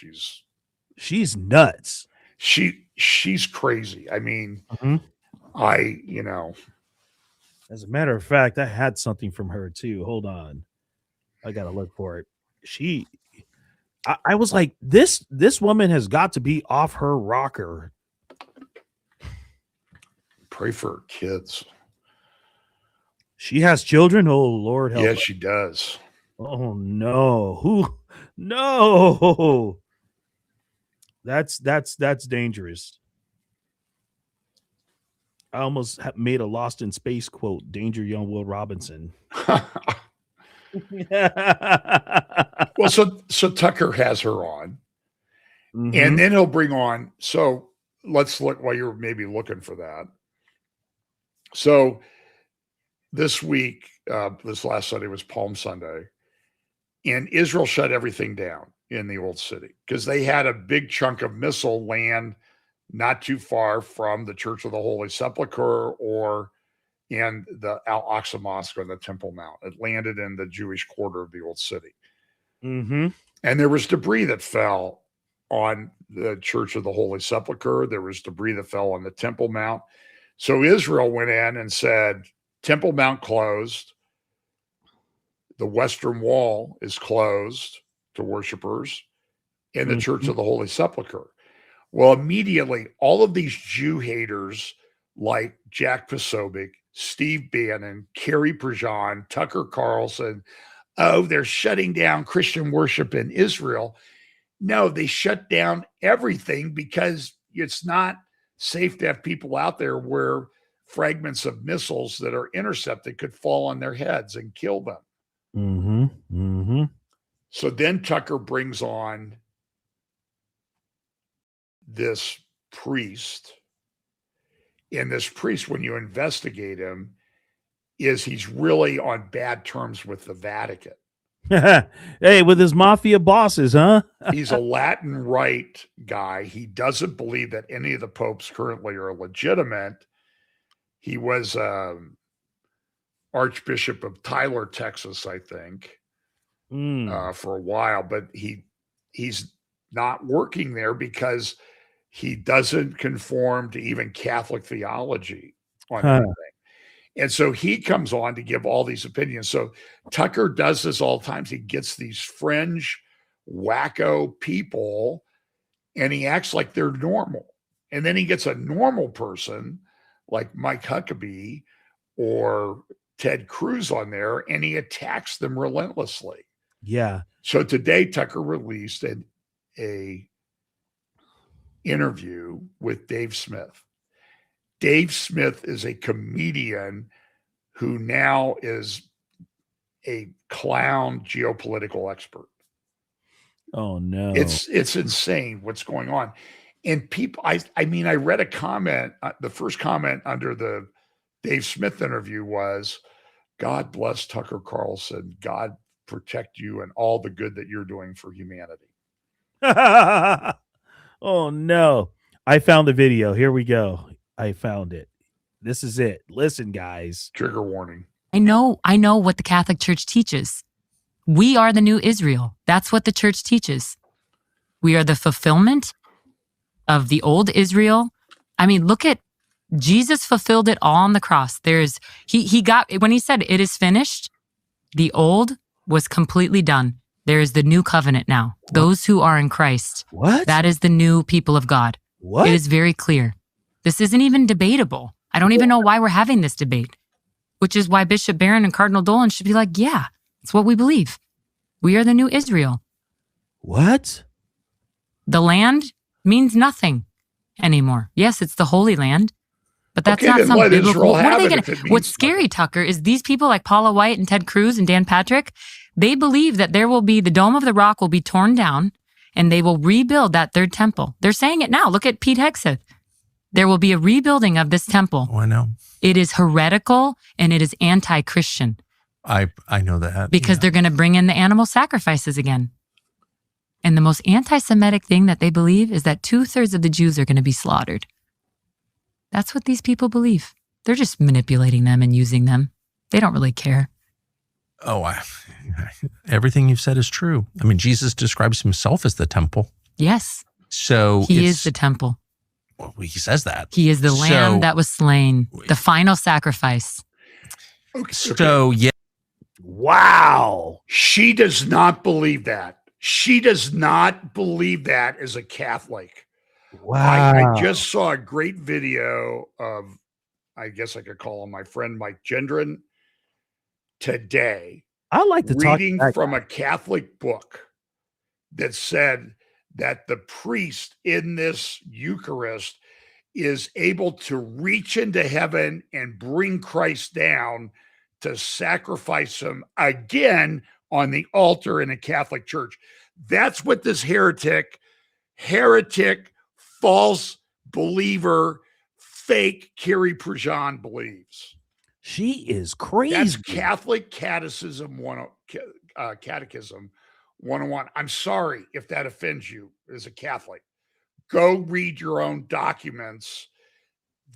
she's nuts. She's crazy. I mean, as a matter of fact, I had something from her too. Hold on. I got to look for it. I was like, this woman has got to be off her rocker. Pray for her kids. She has children. Oh, Lord help her. She does. Oh no. No. That's dangerous. I almost made a Lost in Space quote, Danger Young Will Robinson. Well, so Tucker has her on, and then he'll bring on. So let's look while you're maybe looking for that. So this week, this last Sunday was Palm Sunday, and Israel shut everything down in the Old City because they had a big chunk of missile land not too far from the Church of the Holy Sepulchre or in the Al-Aqsa Mosque on the Temple Mount. It landed in the Jewish quarter of the Old City. Mm-hmm. And there was debris that fell on the Church of the Holy Sepulchre. There was debris that fell on the Temple Mount. So Israel went in and said, Temple Mount closed. The Western Wall is closed to worshipers, and the Church of the Holy Sepulchre. Well, immediately, all of these Jew haters like Jack Posobiec, Steve Bannon, Carrie Prejean, Tucker Carlson, they're shutting down Christian worship in Israel. No, they shut down everything because it's not safe to have people out there where fragments of missiles that are intercepted could fall on their heads and kill them. Mm-hmm. Mm-hmm. So then Tucker brings on this priest. And this priest, when you investigate him, he's really on bad terms with the Vatican. Hey, with his mafia bosses, huh? He's a Latin Rite guy. He doesn't believe that any of the popes currently are legitimate. He was Archbishop of Tyler, Texas, I think, for a while, but he's not working there because he doesn't conform to even Catholic theology on anything. And so he comes on to give all these opinions. So Tucker does this all the time. He gets these fringe, wacko people, and he acts like they're normal. And then he gets a normal person like Mike Huckabee or Ted Cruz on there, and he attacks them relentlessly. Yeah. So today Tucker released a interview with Dave Smith. Dave Smith is a comedian who now is a clown geopolitical expert. Oh no. It's insane what's going on. And people, I mean, I read a comment, the first comment under the Dave Smith interview was, God bless Tucker Carlson. God protect you and all the good that you're doing for humanity. Oh no. I found the video. Here we go. I found it. This is it. Listen, guys. Trigger warning. I know what the Catholic Church teaches. We are the new Israel. That's what the church teaches. We are the fulfillment of the old Israel. I mean, look at Jesus fulfilled it all on the cross. He got, when he said it is finished, the old was completely done. There is the new covenant now. What? Those who are in Christ. What? That is the new people of God. What? It is very clear. This isn't even debatable. I don't even know why we're having this debate, which is why Bishop Barron and Cardinal Dolan should be like, yeah, it's what we believe. We are the new Israel. What? The land means nothing anymore. Yes, it's the Holy Land, but that's not some biblical. What are they going to? What's scary, Tucker, is these people like Paula White and Ted Cruz and Dan Patrick, they believe that there will be, the Dome of the Rock will be torn down and they will rebuild that third temple. They're saying it now. Look at Pete Hegseth. There will be a rebuilding of this temple. Oh, I know. It is heretical and it is anti-Christian. I know that. Because they're going to bring in the animal sacrifices again. And the most anti-Semitic thing that they believe is that 2/3 of the Jews are going to be slaughtered. That's what these people believe. They're just manipulating them and using them. They don't really care. Oh, everything you've said is true. I mean, Jesus describes himself as the temple. Yes. So he is the temple. Well, he says that. He is the lamb that was slain, the final sacrifice. Okay. So, yeah. Wow. She does not believe that. She does not believe that as a Catholic. Wow. I just saw a great video of, I guess I could call him my friend Mike Gendron today. I like to reading talk from a Catholic book that said that the priest in this Eucharist is able to reach into heaven and bring Christ down to sacrifice him again on the altar in a Catholic church. That's what this heretic, false believer, fake Carrie Prejean believes. She is crazy. That's Catholic Catechism 101. I'm sorry if that offends you as a Catholic. Go read your own documents.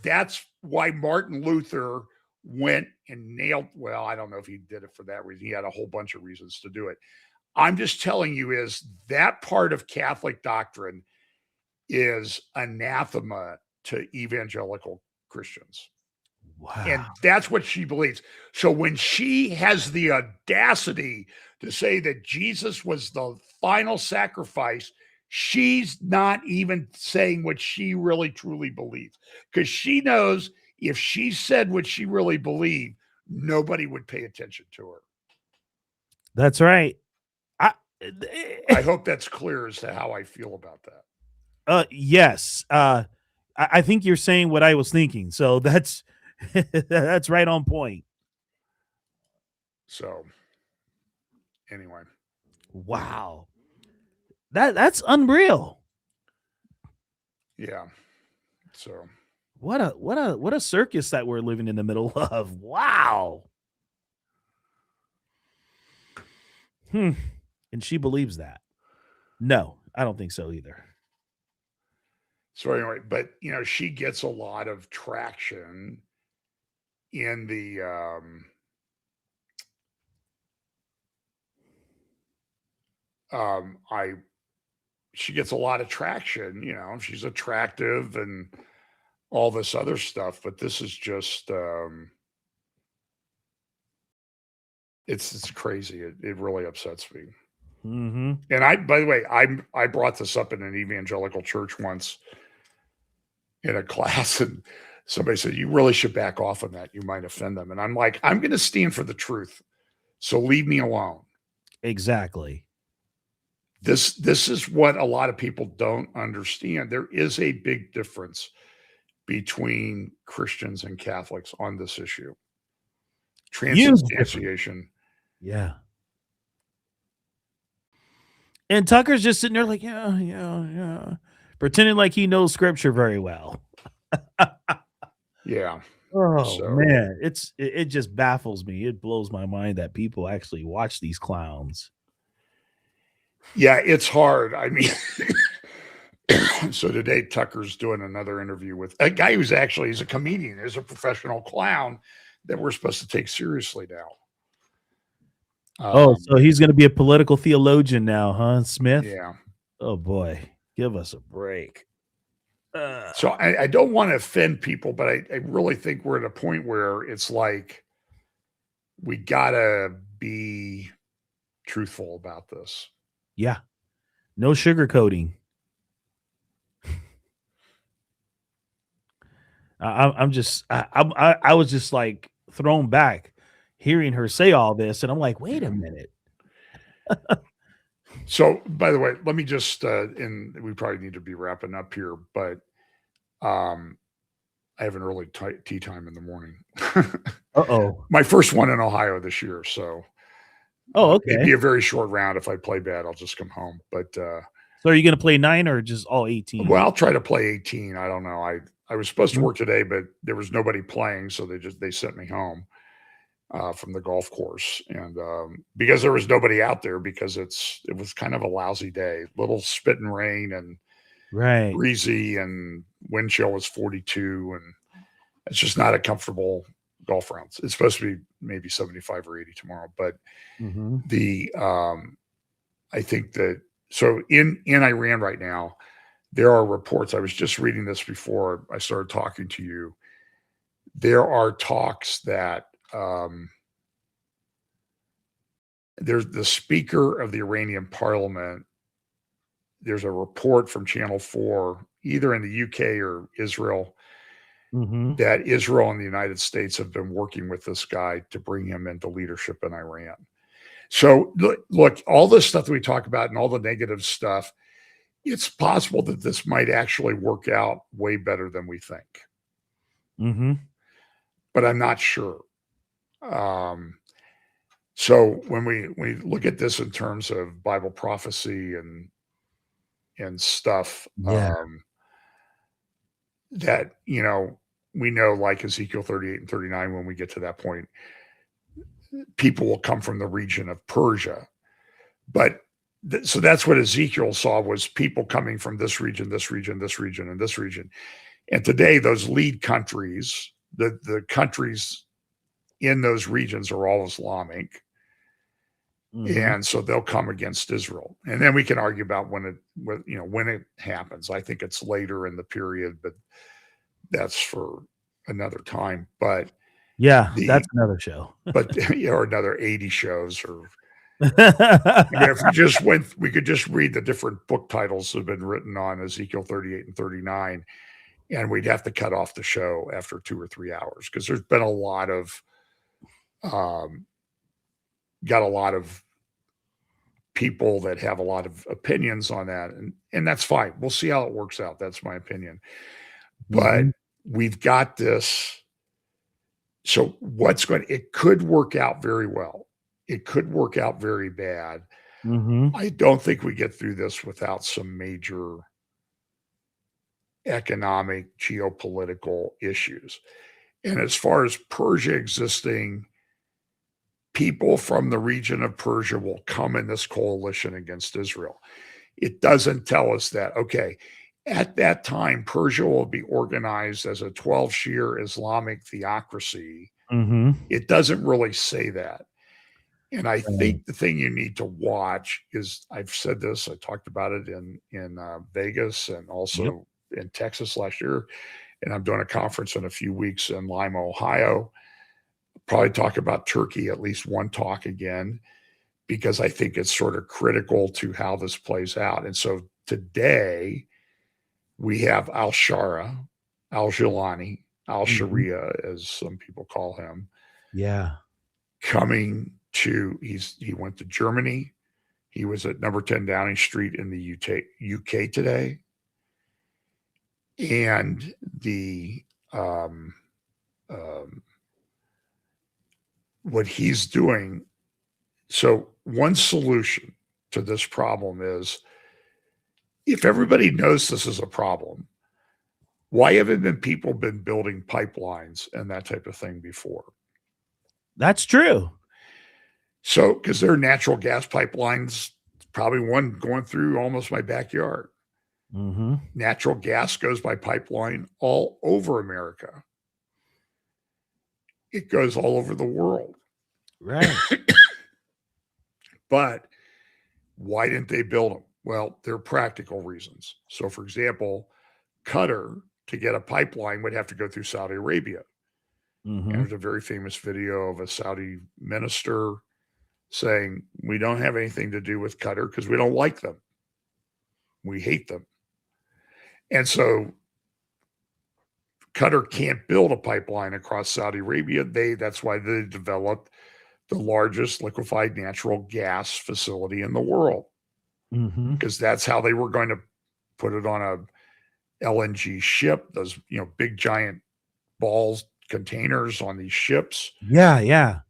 That's why Martin Luther went and nailed, well, I don't know if he did it for that reason. He had a whole bunch of reasons to do it. I'm just telling you is that part of Catholic doctrine is anathema to evangelical Christians. Wow. And that's what she believes. So when she has the audacity to say that Jesus was the final sacrifice, she's not even saying what she really truly believes, because she knows if she said what she really believed, nobody would pay attention to her. That's right. I hope that's clear as to how I feel about that. Yes. I think you're saying what I was thinking. So that's that's right on point. So anyway. Wow. That's unreal. Yeah. So what a circus that we're living in the middle of. Wow. And she believes that. No, I don't think so either. So anyway, but she gets a lot of traction in the she gets a lot of traction, she's attractive and all this other stuff, but this is just it's crazy. It really upsets me. Mm-hmm. And by the way, I brought this up in an evangelical church once. in a class, and somebody said, you really should back off on that. You might offend them. And I'm like, I'm going to stand for the truth. So leave me alone. Exactly. This is what a lot of people don't understand. There is a big difference between Christians and Catholics on this issue. Transubstantiation. Yeah. And Tucker's just sitting there like, yeah, pretending like he knows scripture very well. Yeah. Oh man, it just baffles me. It blows my mind that people actually watch these clowns. Yeah, it's hard. I mean, so today Tucker's doing another interview with a guy who's actually, he's a comedian, is a professional clown that we're supposed to take seriously now. So he's going to be a political theologian now, huh, Smith? Yeah. Oh boy, give us a break. So I don't want to offend people, but I really think we're at a point where it's like we gotta be truthful about this. Yeah, no sugarcoating. I was just like thrown back hearing her say all this, and I'm like, wait a minute. So, by the way, let me just, and we probably need to be wrapping up here, but I have an early tea time in the morning. Uh-oh. My first one in Ohio this year, so. Oh, okay. It'd be a very short round. If I play bad, I'll just come home. But so are you going to play 9 or just all 18? Well, I'll try to play 18. I don't know. I was supposed to work today, but there was nobody playing, so they sent me home from the golf course, and because there was nobody out there, because it was kind of a lousy day, little spit and rain and breezy, and wind chill was 42, and it's just not a comfortable golf round. It's supposed to be maybe 75 or 80 tomorrow, but I think that, so in Iran right now, there are reports. I was just reading this before I started talking to you. There are talks that there's the speaker of the Iranian parliament. There's a report from Channel 4, either in the UK or Israel, that Israel and the United States have been working with this guy to bring him into leadership in Iran. So look, all this stuff that we talk about and all the negative stuff, it's possible that this might actually work out way better than we think. But I'm not sure. So when we look at this in terms of Bible prophecy and stuff, that, we know, like Ezekiel 38 and 39, when we get to that point, people will come from the region of Persia. But so that's what Ezekiel saw, was people coming from this region, this region, this region, and this region. And today, those lead countries, the countries in those regions are all Islamic. And so they'll come against Israel. And then we can argue about when it happens. I think it's later in the period, but that's for another time. But that's another show. But or another 80 shows, or if we could just read the different book titles that have been written on Ezekiel 38 and 39, and we'd have to cut off the show after 2 or 3 hours, because there's been a lot of got a lot of people that have a lot of opinions on that, and that's fine. We'll see how it works out. That's my opinion. But we've got this. So it could work out very well. It could work out very bad. I don't think we get through this without some major economic, geopolitical issues. And as far as Persia existing, people from the region of Persia will come in this coalition against Israel. It doesn't tell us that, okay, at that time, Persia will be organized as a 12-Shia Islamic theocracy. It doesn't really say that. And I think the thing you need to watch is, I've said this, I talked about it in Vegas and also in Texas last year, and I'm doing a conference in a few weeks in Lima, Ohio. Probably talk about Turkey, at least one talk again, because I think it's sort of critical to how this plays out. And so today we have al-Shara, al-Jilani, al-Sharia, as some people call him, Yeah. coming to, he went to Germany. He was at number 10 Downing Street in the UK today. And the what he's doing. So one solution to this problem is, if everybody knows this is a problem, why haven't people been building pipelines and that type of thing before? That's true. So, because there are natural gas pipelines, probably one going through almost my backyard. Mm-hmm. Natural gas goes by pipeline all over America. It goes all over the world. Right. But why didn't they build them? Well, there are practical reasons. So, for example, Qatar, to get a pipeline, would have to go through Saudi Arabia. Mm-hmm. And there's a very famous video of a Saudi minister saying, we don't have anything to do with Qatar because we don't like them. We hate them. And so Qatar can't build a pipeline across Saudi Arabia. That's why they developed the largest liquefied natural gas facility in the world, because that's how they were going to put it on a LNG ship, those, big giant balls containers on these ships. Yeah, yeah.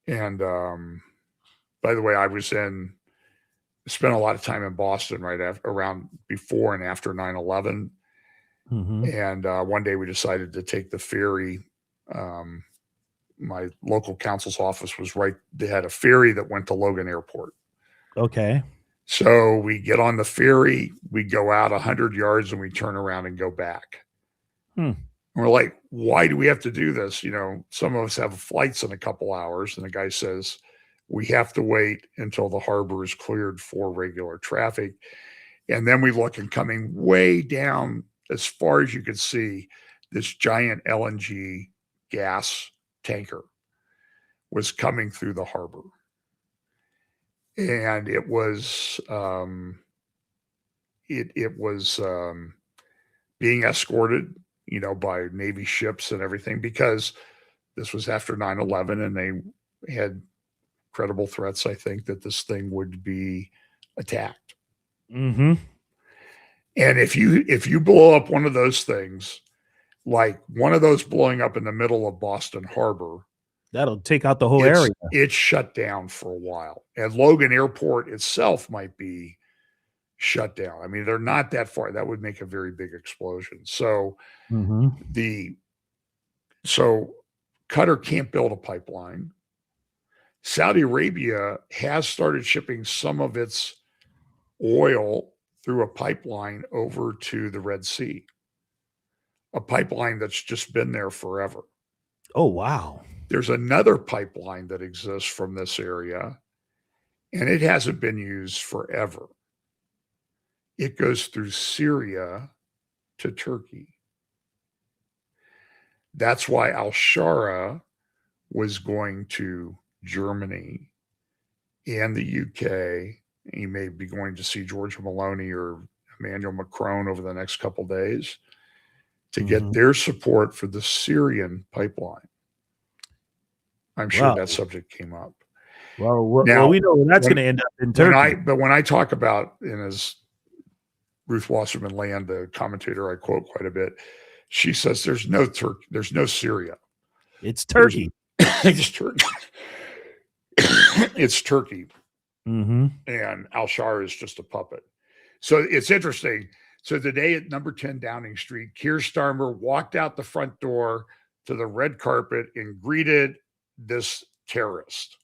And by the way, I spent a lot of time in Boston around before and after 9/11. Mm-hmm. And one day we decided to take the ferry. My local council's office was they had a ferry that went to Logan Airport. Okay. So we get on the ferry, we go out 100 yards and we turn around and go back. And we're like, why do we have to do this? Some of us have flights in a couple hours. And the guy says, we have to wait until the harbor is cleared for regular traffic. And then we look, and coming way down as far as you could see, this giant LNG gas tanker was coming through the harbor. And it was being escorted, by Navy ships and everything, because this was after 9/11 and they had credible threats, I think, that this thing would be attacked. Mm-hmm. And if you blow up one of those things, like one of those blowing up in the middle of Boston Harbor, that'll take out the whole area. It's shut down for a while. And Logan Airport itself might be shut down. I mean, they're not that far. That would make a very big explosion. So so Qatar can't build a pipeline. Saudi Arabia has started shipping some of its oil through a pipeline over to the Red Sea, a pipeline that's just been there forever. Oh, wow. There's another pipeline that exists from this area, and it hasn't been used forever. It goes through Syria to Turkey. That's why al-Shara was going to Germany and the UK. He may be going to see Giorgia Meloni or Emmanuel Macron over the next couple of days to get their support for the Syrian pipeline. I'm sure that subject came up. Well, we know that's going to end up in Turkey. But when I talk about, and as Ruth Wasserman Land, the commentator I quote quite a bit, she says there's no Turkey, there's no Syria. It's Turkey. It's Turkey. It's Turkey. Mm-hmm. And al-Shara is just a puppet. So it's interesting. So today at number 10 Downing Street, Keir Starmer walked out the front door to the red carpet and greeted this terrorist,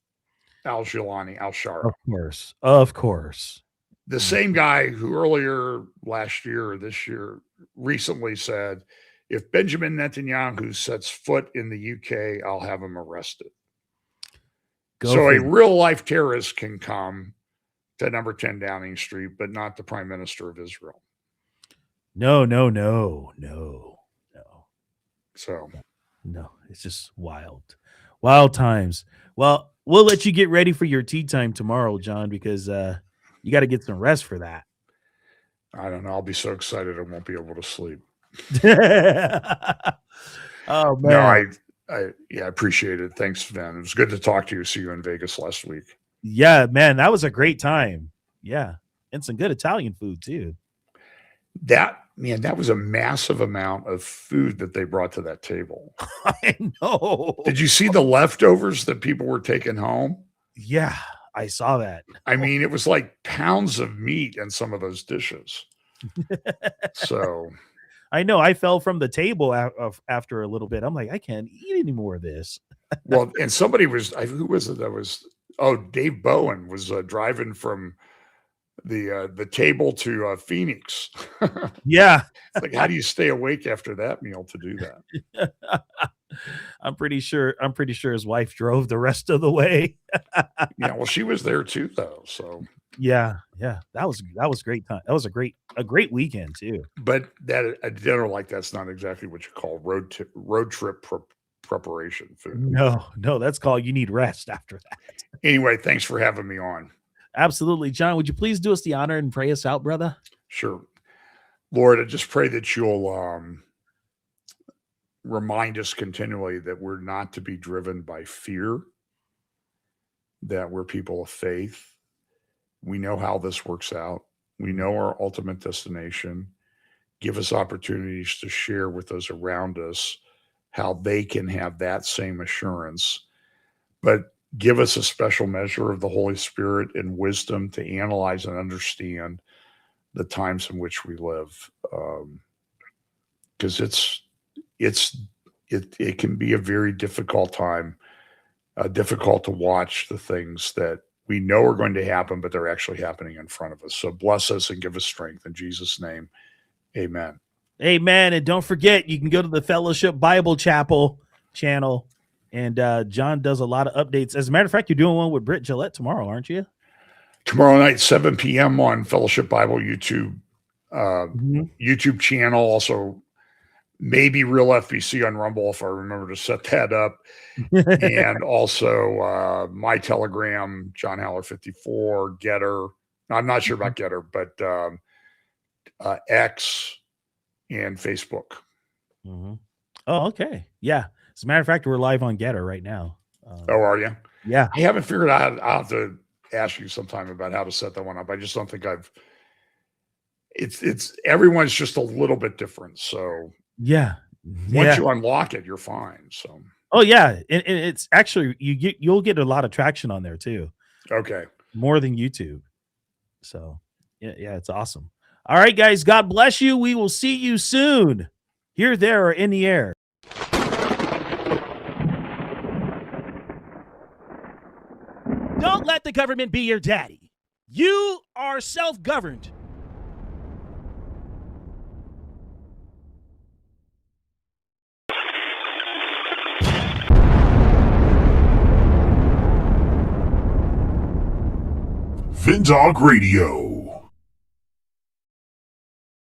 al-Jilani, al-Shara. Of course. The same guy who earlier last year or this year recently said, if Benjamin Netanyahu sets foot in the UK, I'll have him arrested. So a real life terrorist can come to number 10 Downing Street, but not the Prime Minister of Israel. No. So no, it's just wild times. Well, we'll let you get ready for your tea time tomorrow, John, because you got to get some rest for that. I don't know. I'll be so excited I won't be able to sleep. Oh man. No, I appreciate it. Thanks, Vin. It was good to talk to you. See you in Vegas last week. Yeah, man, that was a great time. Yeah. And some good Italian food too. That was a massive amount of food that they brought to that table. I know. Did you see the leftovers that people were taking home? Yeah, I saw that. I mean, it was like pounds of meat in some of those dishes. So I know I fell from the table after a little bit. I'm like, I can't eat any more of this. Well, and somebody was, who was it? That was, Dave Bowen was driving from the table to Phoenix. Yeah. It's like, how do you stay awake after that meal to do that? I'm pretty sure his wife drove the rest of the way. Yeah, well, she was there too, though. So yeah, that was great time. That was a great weekend too. But that a dinner like that's not exactly what you call road trip preparation food. No, that's called you need rest after that. Anyway, thanks for having me on. Absolutely, John. Would you please do us the honor and pray us out, brother? Sure. Lord, I just pray that you'll remind us continually that we're not to be driven by fear, that we're people of faith. We know how this works out. We know our ultimate destination. Give us opportunities to share with those around us how they can have that same assurance. But give us a special measure of the Holy Spirit and wisdom to analyze and understand the times in which we live. Because it can be a very difficult time, difficult to watch the things that we know are going to happen, but they're actually happening in front of us. So bless us and give us strength in Jesus' name. Amen. Amen. And don't forget, you can go to the Fellowship Bible Chapel channel, and John does a lot of updates. As a matter of fact, you're doing one with Britt Gillette tomorrow, aren't you? Tomorrow night, 7 p.m. on Fellowship Bible YouTube YouTube channel. Also, maybe Real FBC on Rumble if I remember to set that up. And also my Telegram, John Haller 54, Getter. I'm not sure about Getter, but X and Facebook. Mm-hmm. Oh, okay. Yeah. As a matter of fact, we're live on Getter right now. Are you? Yeah. I haven't figured out. I'll have to ask you sometime about how to set that one up. I just don't think it's everyone's just a little bit different. So yeah. Once you unlock it, you're fine. So oh yeah. And it's actually you'll get a lot of traction on there too. Okay. More than YouTube. So yeah, it's awesome. All right, guys. God bless you. We will see you soon. Here, there, or in the air. Don't let the government be your daddy. You are self-governed. Vindog Radio.